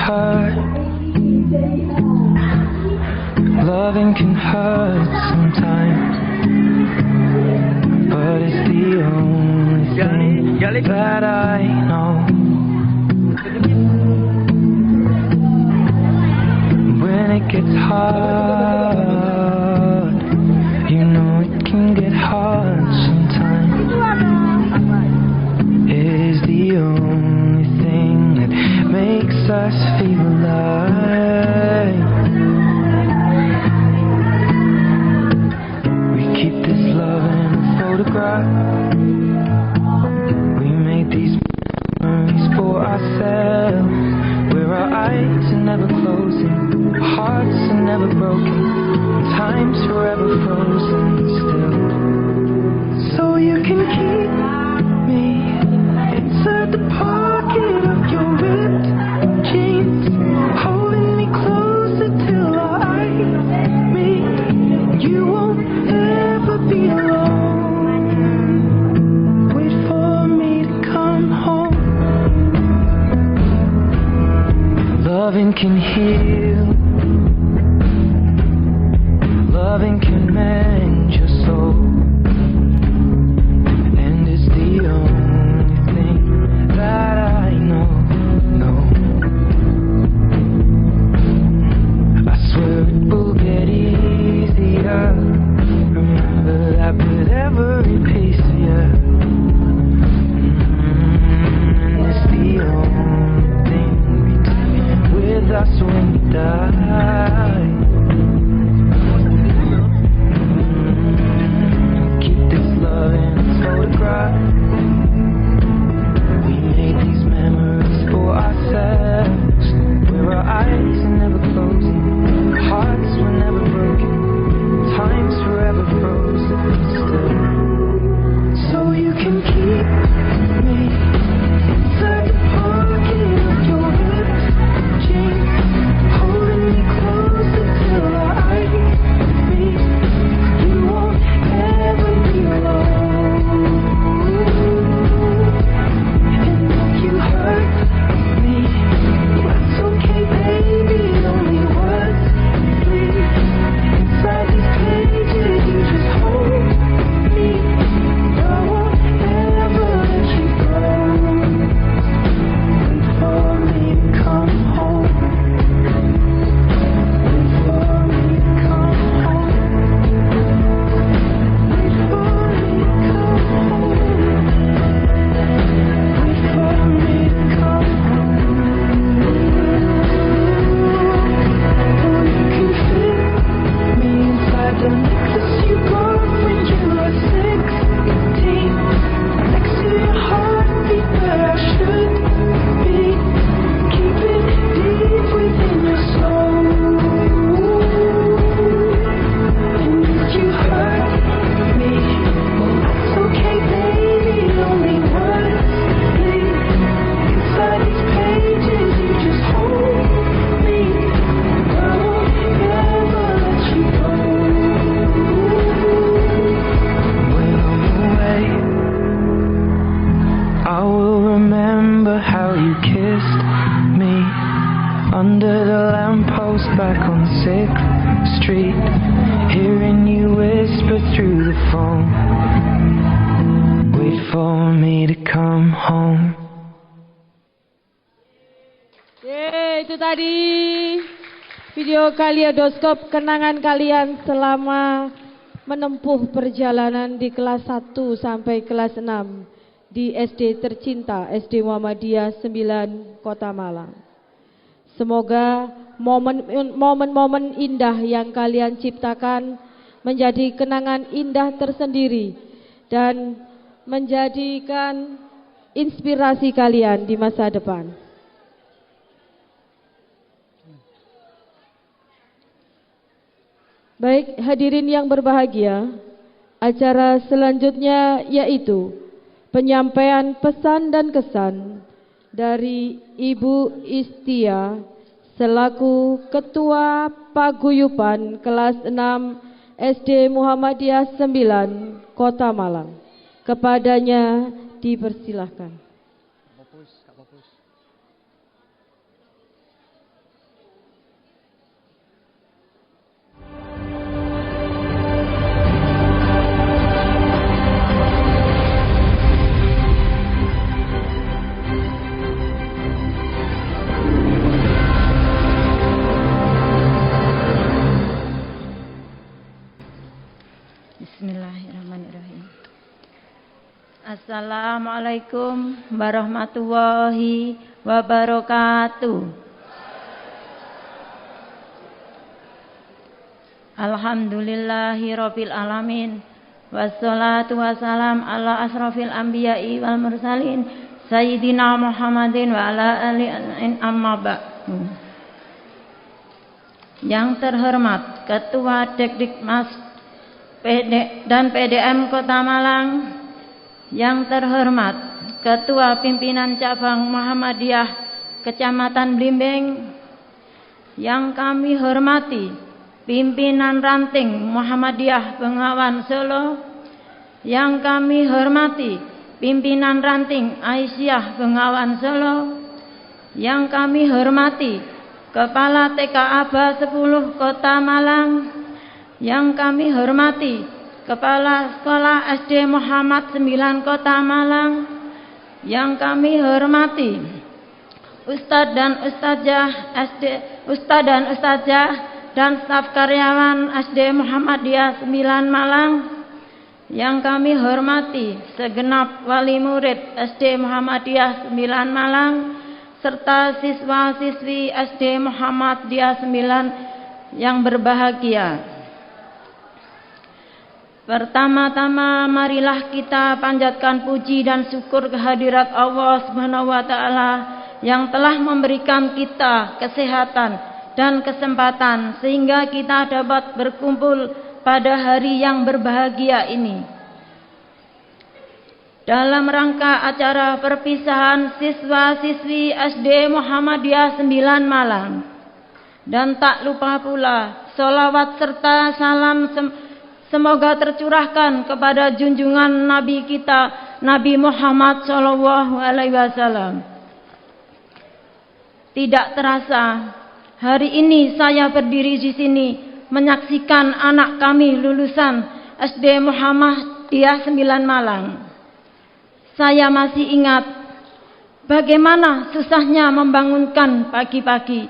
hurt. Loving can hurt sometimes, but it's the only thing that I know. When it gets hard, you know it can get hard sometimes. It is the only thing that makes us feel alive. We keep this love in a photograph. We made these memories for ourselves, where our eyes are never closing, hearts are never broken, time's forever frozen still. So you can keep me inside the pocket of your ripped jeans, holding me closer till our eyes meet. You won't ever be alone. Wait for me to come home. Loving can heal. Loving can mend your soul, and it's the only thing that I know. I swear it will get easier. Remember that with every piece of you. And it's the only thing we take with us when we die. Keep this love in its photograph. We made these memories for ourselves, where our eyes are never closing, hearts were never broken, time's forever frozen still. So you can keep me inside the pocket of your ripped jeans, holding me closer till our eyes meet. You won't ever be alone. And if you hurt me, that's okay, baby. Only words, please. Inside these pages, you just hold me. I won't ever let you go. Wait for me to come home. Wait for me to come home. Wait for me to come home. Wait for me to come home. Oh, you can fit me inside the necklace you got when you were 16, next to your heartbeat where I should be. Keep it deep within your soul. And if you hurt me, well, that's okay, baby. Only words, please. Inside these pages, you just hold me. I won't ever let you go. When I'm away, I will remember how you kissed me under the lamppost back on 6th Street, hearing you whisper through the phone. Wait for me to come home. Itu tadi video kaleidoskop kenangan kalian selama menempuh perjalanan di kelas 1 sampai kelas 6 di SD tercinta SD Muhammadiyah 9 Kota Malang. Semoga momen-momen indah yang kalian ciptakan menjadi kenangan indah tersendiri dan menjadikan inspirasi kalian di masa depan. Baik, hadirin yang berbahagia, acara selanjutnya yaitu penyampaian pesan dan kesan dari Ibu Istia selaku Ketua Paguyuban kelas 6 SD Muhammadiyah 9 Kota Malang. Kepadanya dipersilahkan. Bismillahirrahmanirrahim. Assalamualaikum warahmatullahi wabarakatuh. Alhamdulillahirabbil alamin. Wassalatu wassalam ala asrofil anbiya'i wal mursalin Sayyidina Muhammadin wa ala alihi amma ba'du. Yang terhormat Ketua Dekdikmas dan PDM Kota Malang, yang terhormat Ketua Pimpinan Cabang Muhammadiyah Kecamatan Blimbing, yang kami hormati Pimpinan Ranting Muhammadiyah Bengawan Solo, yang kami hormati Pimpinan Ranting Aisyah Bengawan Solo, yang kami hormati Kepala TK Aba 10 Kota Malang, yang kami hormati Kepala Sekolah SD Muhammad 9 Kota Malang, yang kami hormati Ustadz dan Ustadzah dan staf karyawan SD Muhammadiyah 9 Malang, yang kami hormati segenap wali murid SD Muhammadiyah 9 Malang, serta siswa-siswi SD Muhammadiyah 9 yang berbahagia. Pertama-tama marilah kita panjatkan puji dan syukur kehadirat Allah Subhanahu wa taala yang telah memberikan kita kesehatan dan kesempatan sehingga kita dapat berkumpul pada hari yang berbahagia ini. Dalam rangka acara perpisahan siswa-siswi SD Muhammadiyah 9 Malang, dan tak lupa pula sholawat serta salam semoga tercurahkan kepada junjungan Nabi kita Nabi Muhammad SAW. Tidak terasa hari ini saya berdiri di sini menyaksikan anak kami lulusan SD Muhammadiyah 9 Malang. Saya masih ingat bagaimana susahnya membangunkan pagi-pagi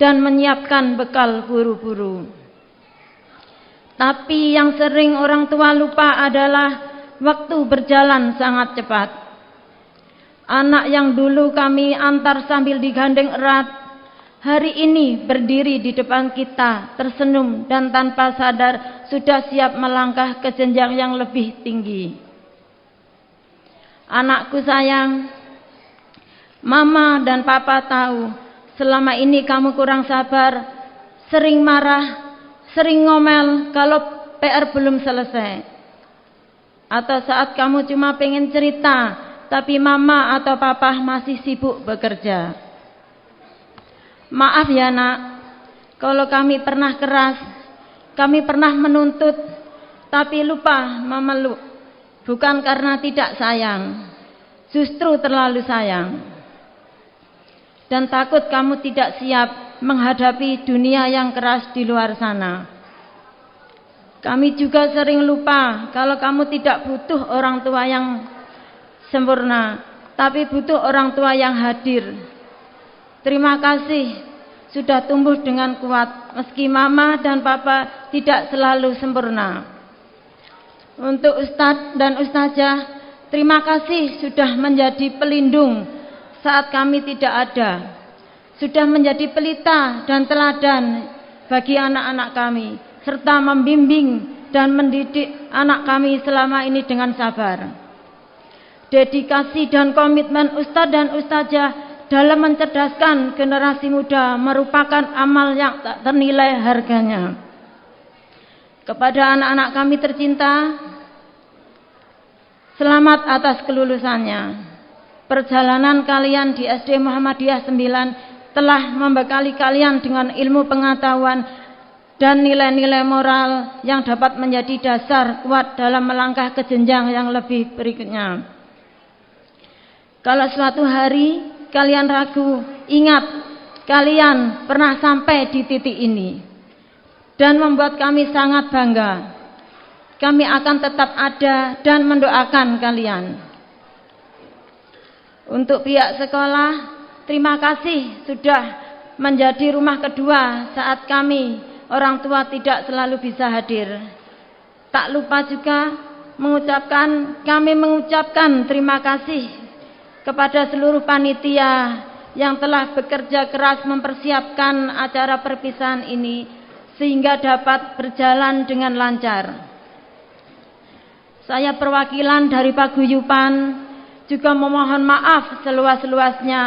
dan menyiapkan bekal buru-buru. Tapi yang sering orang tua lupa adalah waktu berjalan sangat cepat. Anak yang dulu kami antar sambil digandeng erat, hari ini berdiri di depan kita, tersenyum dan tanpa sadar sudah siap melangkah ke jenjang yang lebih tinggi. Anakku sayang, Mama dan Papa tahu selama ini kamu kurang sabar, sering marah, sering ngomel kalau PR belum selesai. Atau saat kamu cuma pengen cerita, tapi Mama atau Papa masih sibuk bekerja. Maaf ya nak, kalau kami pernah keras, kami pernah menuntut, tapi lupa memeluk. Bukan karena tidak sayang, justru terlalu sayang. Dan takut kamu tidak siap menghadapi dunia yang keras di luar sana. Kami juga sering lupa kalau kamu tidak butuh orang tua yang sempurna, tapi butuh orang tua yang hadir. Terima kasih sudah tumbuh dengan kuat, meski Mama dan Papa tidak selalu sempurna. Untuk Ustadz dan Ustazah, terima kasih sudah menjadi pelindung saat kami tidak ada. Sudah menjadi pelita dan teladan bagi anak-anak kami, serta membimbing dan mendidik anak kami selama ini dengan sabar. Dedikasi dan komitmen Ustadz dan Ustazah dalam mencerdaskan generasi muda merupakan amal yang tak ternilai harganya. Kepada anak-anak kami tercinta, selamat atas kelulusannya. Perjalanan kalian di SD Muhammadiyah 9 telah membekali kalian dengan ilmu pengetahuan dan nilai-nilai moral yang dapat menjadi dasar kuat dalam melangkah ke jenjang yang lebih berikutnya. Kalau suatu hari kalian ragu, ingat kalian pernah sampai di titik ini dan membuat kami sangat bangga. Kami akan tetap ada dan mendoakan kalian. Untuk pihak sekolah, terima kasih sudah menjadi rumah kedua saat kami orang tua tidak selalu bisa hadir. Tak lupa juga kami mengucapkan terima kasih kepada seluruh panitia yang telah bekerja keras mempersiapkan acara perpisahan ini sehingga dapat berjalan dengan lancar. Saya perwakilan dari paguyuban juga memohon maaf seluas-luasnya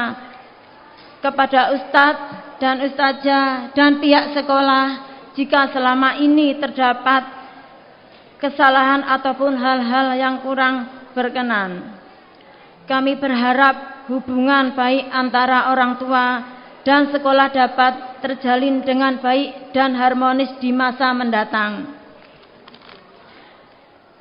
kepada Ustadz dan Ustazah dan pihak sekolah jika selama ini terdapat kesalahan ataupun hal-hal yang kurang berkenan. Kami berharap hubungan baik antara orang tua dan sekolah dapat terjalin dengan baik dan harmonis di masa mendatang.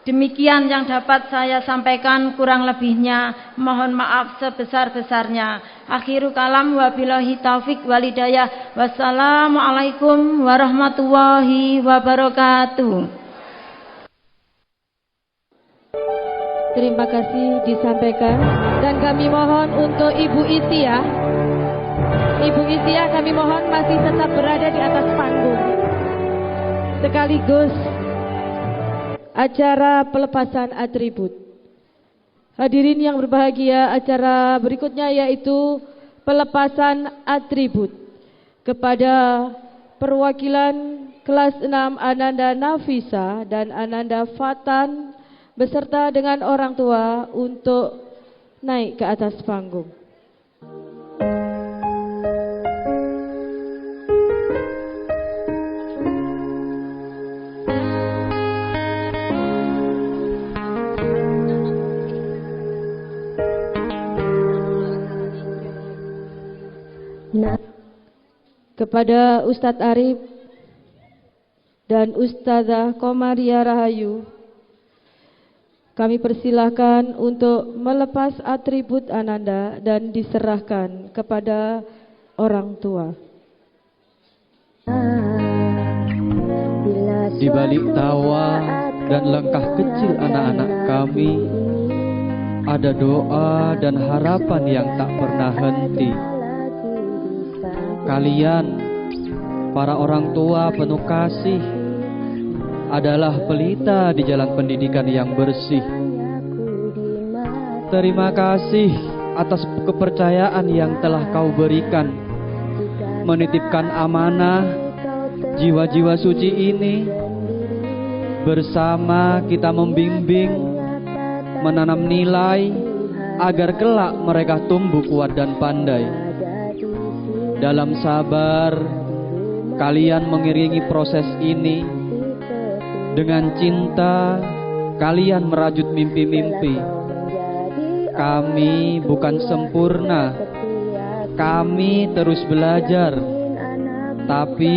Demikian yang dapat saya sampaikan, kurang lebihnya mohon maaf sebesar-besarnya. Akhiru kalam, wabillahi taufik walhidayah. Wassalamualaikum warahmatullahi wabarakatuh. Terima kasih disampaikan, dan kami mohon untuk Ibu Isia. Ibu Isia kami mohon masih tetap berada di atas panggung. Sekaligus acara pelepasan atribut. Hadirin yang berbahagia, acara berikutnya yaitu pelepasan atribut kepada perwakilan kelas 6 Ananda Nafisa dan Ananda Fatan beserta dengan orang tua untuk naik ke atas panggung. Kepada Ustadz Arif dan Ustazah Komaria Rahayu, kami persilahkan untuk melepas atribut Ananda dan diserahkan kepada orang tua. Di balik tawa dan langkah kecil anak-anak kami, ada doa dan harapan yang tak pernah henti. Kalian, para orang tua penuh kasih, adalah pelita di jalan pendidikan yang bersih. Terima kasih atas kepercayaan yang telah kau berikan, menitipkan amanah jiwa-jiwa suci ini. Bersama kita membimbing, menanam nilai, agar kelak mereka tumbuh kuat dan pandai. Dalam sabar, kalian mengiringi proses ini. Dengan cinta, kalian merajut mimpi-mimpi. Kami bukan sempurna, kami terus belajar. Tapi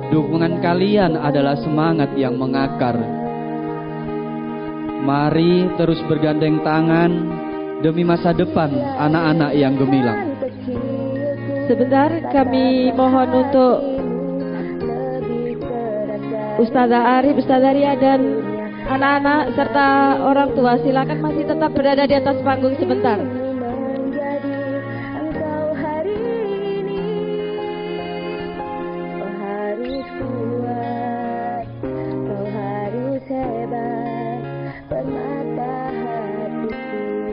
dukungan kalian adalah semangat yang mengakar. Mari terus bergandeng tangan demi masa depan anak-anak yang gemilang. Sebentar kami mohon untuk Ustazah Arif, Ustazah Ria dan anak-anak serta orang tua silakan masih tetap berada di atas panggung sebentar.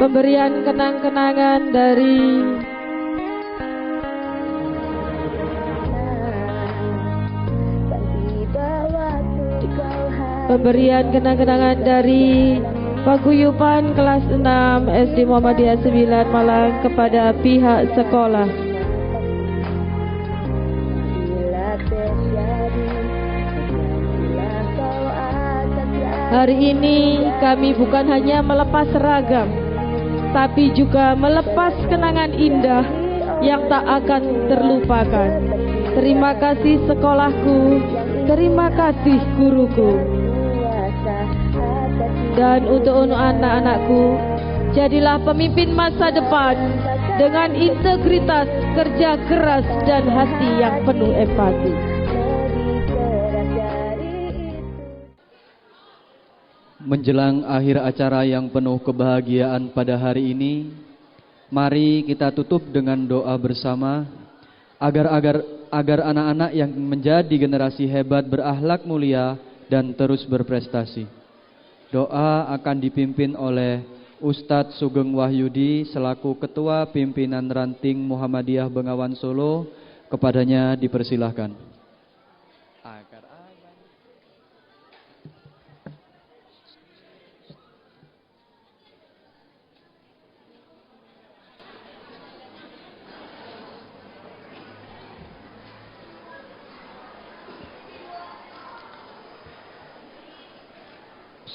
Pemberian kenang-kenangan dari Paguyuban kelas 6 SD Muhammadiyah 9 Malang kepada pihak sekolah. Hari ini kami bukan hanya melepas seragam, tapi juga melepas kenangan indah yang tak akan terlupakan. Terima kasih sekolahku, terima kasih guruku. Dan untuk anak-anakku, jadilah pemimpin masa depan dengan integritas, kerja keras, dan hati yang penuh empati. Menjelang akhir acara yang penuh kebahagiaan pada hari ini, mari kita tutup dengan doa bersama agar anak-anak yang menjadi generasi hebat, berakhlak mulia, dan terus berprestasi. Doa akan dipimpin oleh Ustadz Sugeng Wahyudi selaku Ketua Pimpinan Ranting Muhammadiyah Bengawan Solo. Kepadanya dipersilahkan.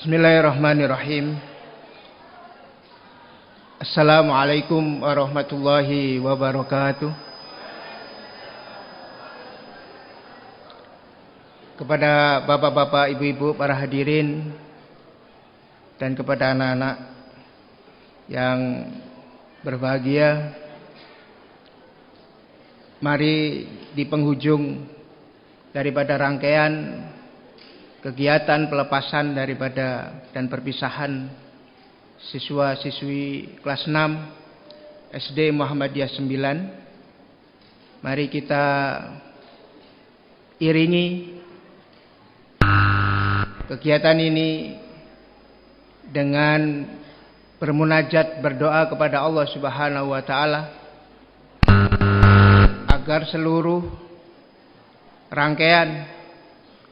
Bismillahirrahmanirrahim. Assalamualaikum warahmatullahi wabarakatuh. Kepada bapak-bapak, ibu-ibu, para hadirin, dan kepada anak-anak yang berbahagia, mari di penghujung daripada rangkaian kegiatan pelepasan daripada dan perpisahan siswa-siswi kelas 6 SD Muhammadiyah 9, mari kita iringi kegiatan ini dengan bermunajat, berdoa kepada Allah Subhanahu wa taala agar seluruh rangkaian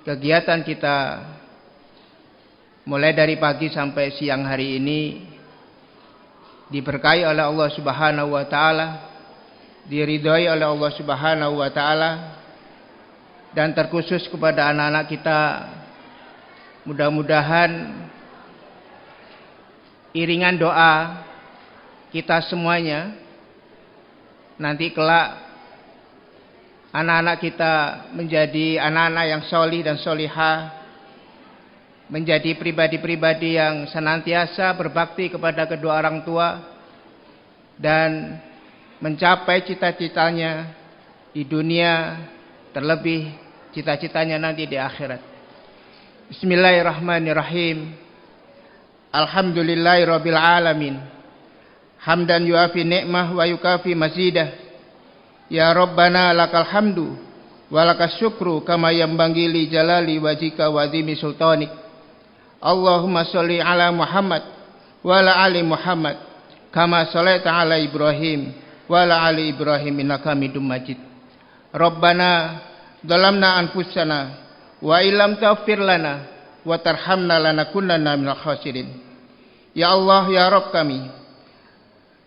kegiatan kita mulai dari pagi sampai siang hari ini diberkahi oleh Allah Subhanahu wa taala, diridhai oleh Allah Subhanahu wa taala, dan terkhusus kepada anak-anak kita, mudah-mudahan iringan doa kita semuanya nanti kelak anak-anak kita menjadi anak-anak yang solih dan solihah, menjadi pribadi-pribadi yang senantiasa berbakti kepada kedua orang tua dan mencapai cita-citanya di dunia, terlebih cita-citanya nanti di akhirat. Bismillahirrahmanirrahim. Alhamdulillahirabbil alamin. Hamdan yuafi ni'mah wa yukafi mazidah. Ya Rabbana lakal hamdu wa lakas syukru kama yambanghi li jalali wajhika wa azimi sultanik. Allahumma sholli ala Muhammad wa ala ali Muhammad kama sholaita ala Ibrahim wa ala ali Ibrahim innaka Hamidum Majid. Rabbana dhalamna anfusana wa illam taghfir lana wa tarhamna lanakunanna minal khasirin. Ya Allah, ya Rabb kami,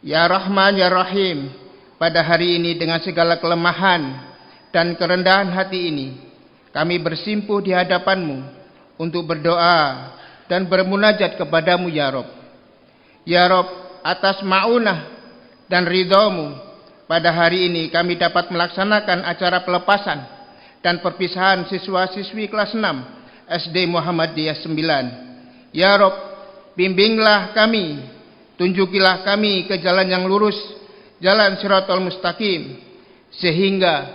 ya Rahman, ya Rahim, pada hari ini dengan segala kelemahan dan kerendahan hati ini, kami bersimpuh di hadapan-Mu untuk berdoa dan bermunajat kepada-Mu ya Rabb. Ya Rabb, atas ma'unah dan ridha-Mu, pada hari ini kami dapat melaksanakan acara pelepasan dan perpisahan siswa-siswi kelas 6 SD Muhammadiyah 9. Ya Rabb, bimbinglah kami, tunjukilah kami ke jalan yang lurus, jalan Shiratal Mustaqim, sehingga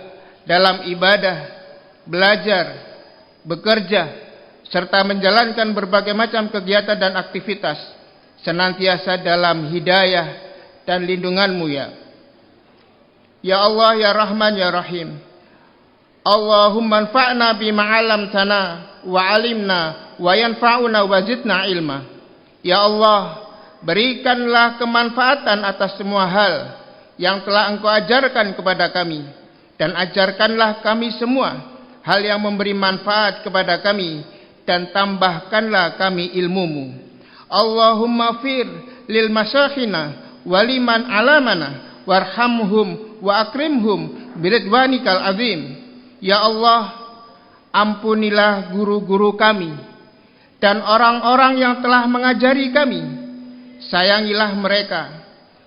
dalam ibadah, belajar, bekerja, serta menjalankan berbagai macam kegiatan dan aktivitas senantiasa dalam hidayah dan lindungan-Mu ya. Ya Allah, ya Rahman, ya Rahim. Allahumma anfa'na bima 'allamtana wa 'alimna wa yanfa'una wa zidna ilma. Ya Allah, berikanlah kemanfaatan atas semua hal yang telah Engkau ajarkan kepada kami, dan ajarkanlah kami semua hal yang memberi manfaat kepada kami, dan tambahkanlah kami ilmu-Mu. Allahumma fir lil masakhina waliman alamana warhamhum wa akrimhum biridwanikal azim. Ya Allah, ampunilah guru-guru kami dan orang-orang yang telah mengajari kami. Sayangilah mereka,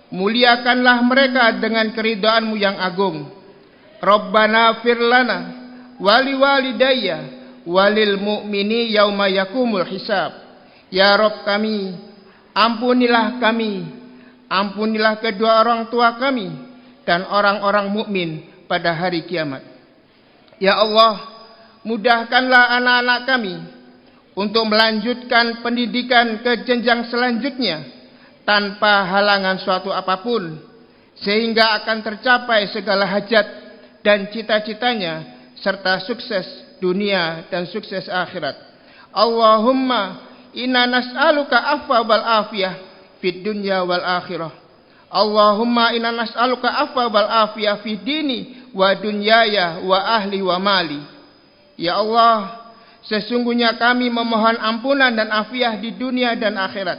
muliakanlah mereka dengan keridhaan-Mu yang agung. Rabbana firlana wali walidayya walil mu'mini yauma yakumul hisab. Ya Rabb kami, ampunilah kami, ampunilah kedua orang tua kami dan orang-orang mukmin pada hari kiamat. Ya Allah, mudahkanlah anak-anak kami untuk melanjutkan pendidikan ke jenjang selanjutnya tanpa halangan suatu apapun, sehingga akan tercapai segala hajat dan cita-citanya serta sukses dunia dan sukses akhirat. Allahumma Inna nas'aluka afwa wal afiyah fid dunya wal akhirah. Allahumma inna nas'aluka afwa wal afiyah fid dini wa dunyaya wa ahli wa mali. Ya Allah, sesungguhnya kami memohon ampunan dan afiah di dunia dan akhirat.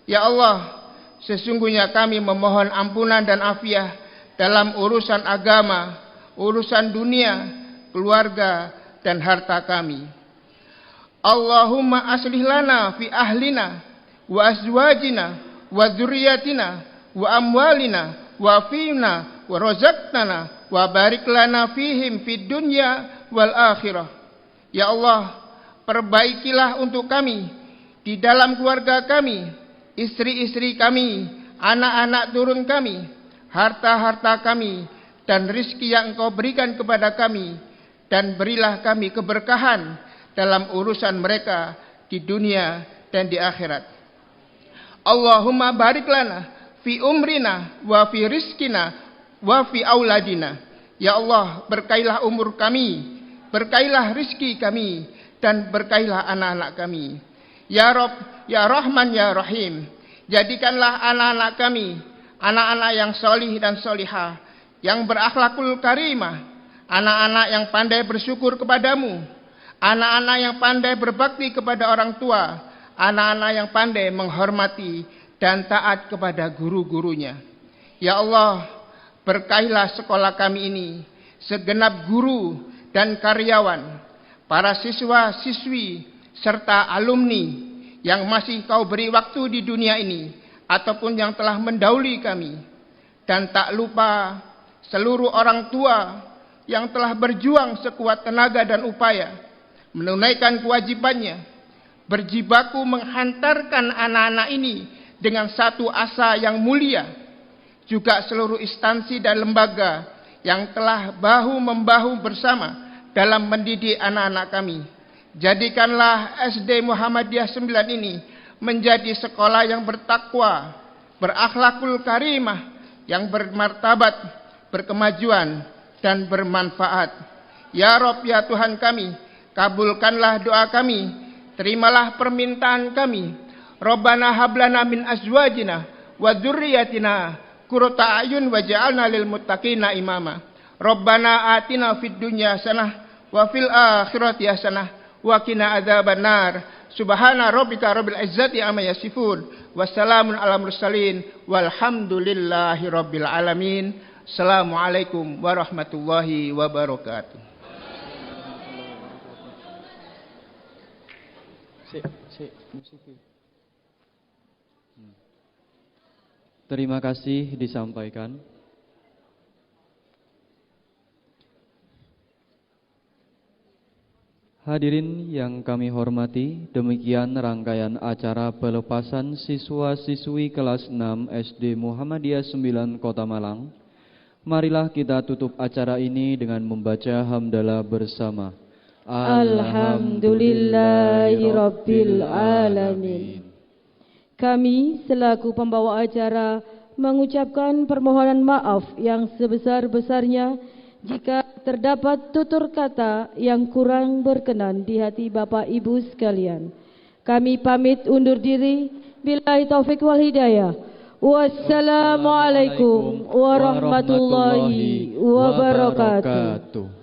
Ya Allah, sesungguhnya kami memohon ampunan dan afiah dalam urusan agama, urusan dunia, keluarga, dan harta kami. Allahumma aslih lana fi ahlina wa azwajina wa dzurriyyatina wa amwalina wa fina wa razaqtana wa barik lana fihim fid dunya wal akhirah. Ya Allah, perbaikilah untuk kami di dalam keluarga kami, istri-istri kami, anak-anak turun kami, harta-harta kami, dan rizki yang Engkau berikan kepada kami, dan berilah kami keberkahan dalam urusan mereka di dunia dan di akhirat. Allahumma barik lana fi umrina wa fi rizkina wa fi auladina. Ya Allah, berkailah umur kami, berkailah rizki kami, dan berkailah anak-anak kami. Ya Rabb, ya Rahman, ya Rahim, jadikanlah anak-anak kami anak-anak yang solih dan solihah, yang berakhlakul karimah, anak-anak yang pandai bersyukur kepadamu, anak-anak yang pandai berbakti kepada orang tua, anak-anak yang pandai menghormati dan taat kepada guru-gurunya. Ya Allah, berkailah sekolah kami ini, segenap guru dan karyawan, para siswa-siswi, serta alumni yang masih Kau beri waktu di dunia ini, ataupun yang telah mendahului kami. Dan tak lupa seluruh orang tua yang telah berjuang sekuat tenaga dan upaya menunaikan kewajibannya, berjibaku menghantarkan anak-anak ini dengan satu asa yang mulia. Juga seluruh instansi dan lembaga yang telah bahu-membahu bersama dalam mendidik anak-anak kami. Jadikanlah SD Muhammadiyah 9 ini menjadi sekolah yang bertakwa, berakhlakul karimah, yang bermartabat, berkemajuan, dan bermanfaat. Ya Rabb, ya Tuhan kami, kabulkanlah doa kami, terimalah permintaan kami. Rabbana hablana min azwajina wa dzurriyyatina qurrata a'yun waj'alna lil muttaqina imama. Rabbana atina fid dunya hasanah wa fil akhirati hasanah wa qina adzabannar. Subhana rabbika rabbil izzati amma yasifun, wassalamun ala mursalin, walhamdulillahi rabbil alamin. Assalamualaikum warahmatullahi wabarakatuh. Terima kasih disampaikan. Hadirin yang kami hormati, demikian rangkaian acara pelepasan siswa-siswi kelas 6 SD Muhammadiyah 9 Kota Malang. Marilah kita tutup acara ini dengan membaca hamdalah bersama. Alhamdulillahirabbil alamin. Kami selaku pembawa acara mengucapkan permohonan maaf yang sebesar-besarnya jika terdapat tutur kata yang kurang berkenan di hati Bapak Ibu sekalian. Kami pamit undur diri. Billahi taufik wal hidayah. Wassalamualaikum warahmatullahi wabarakatuh.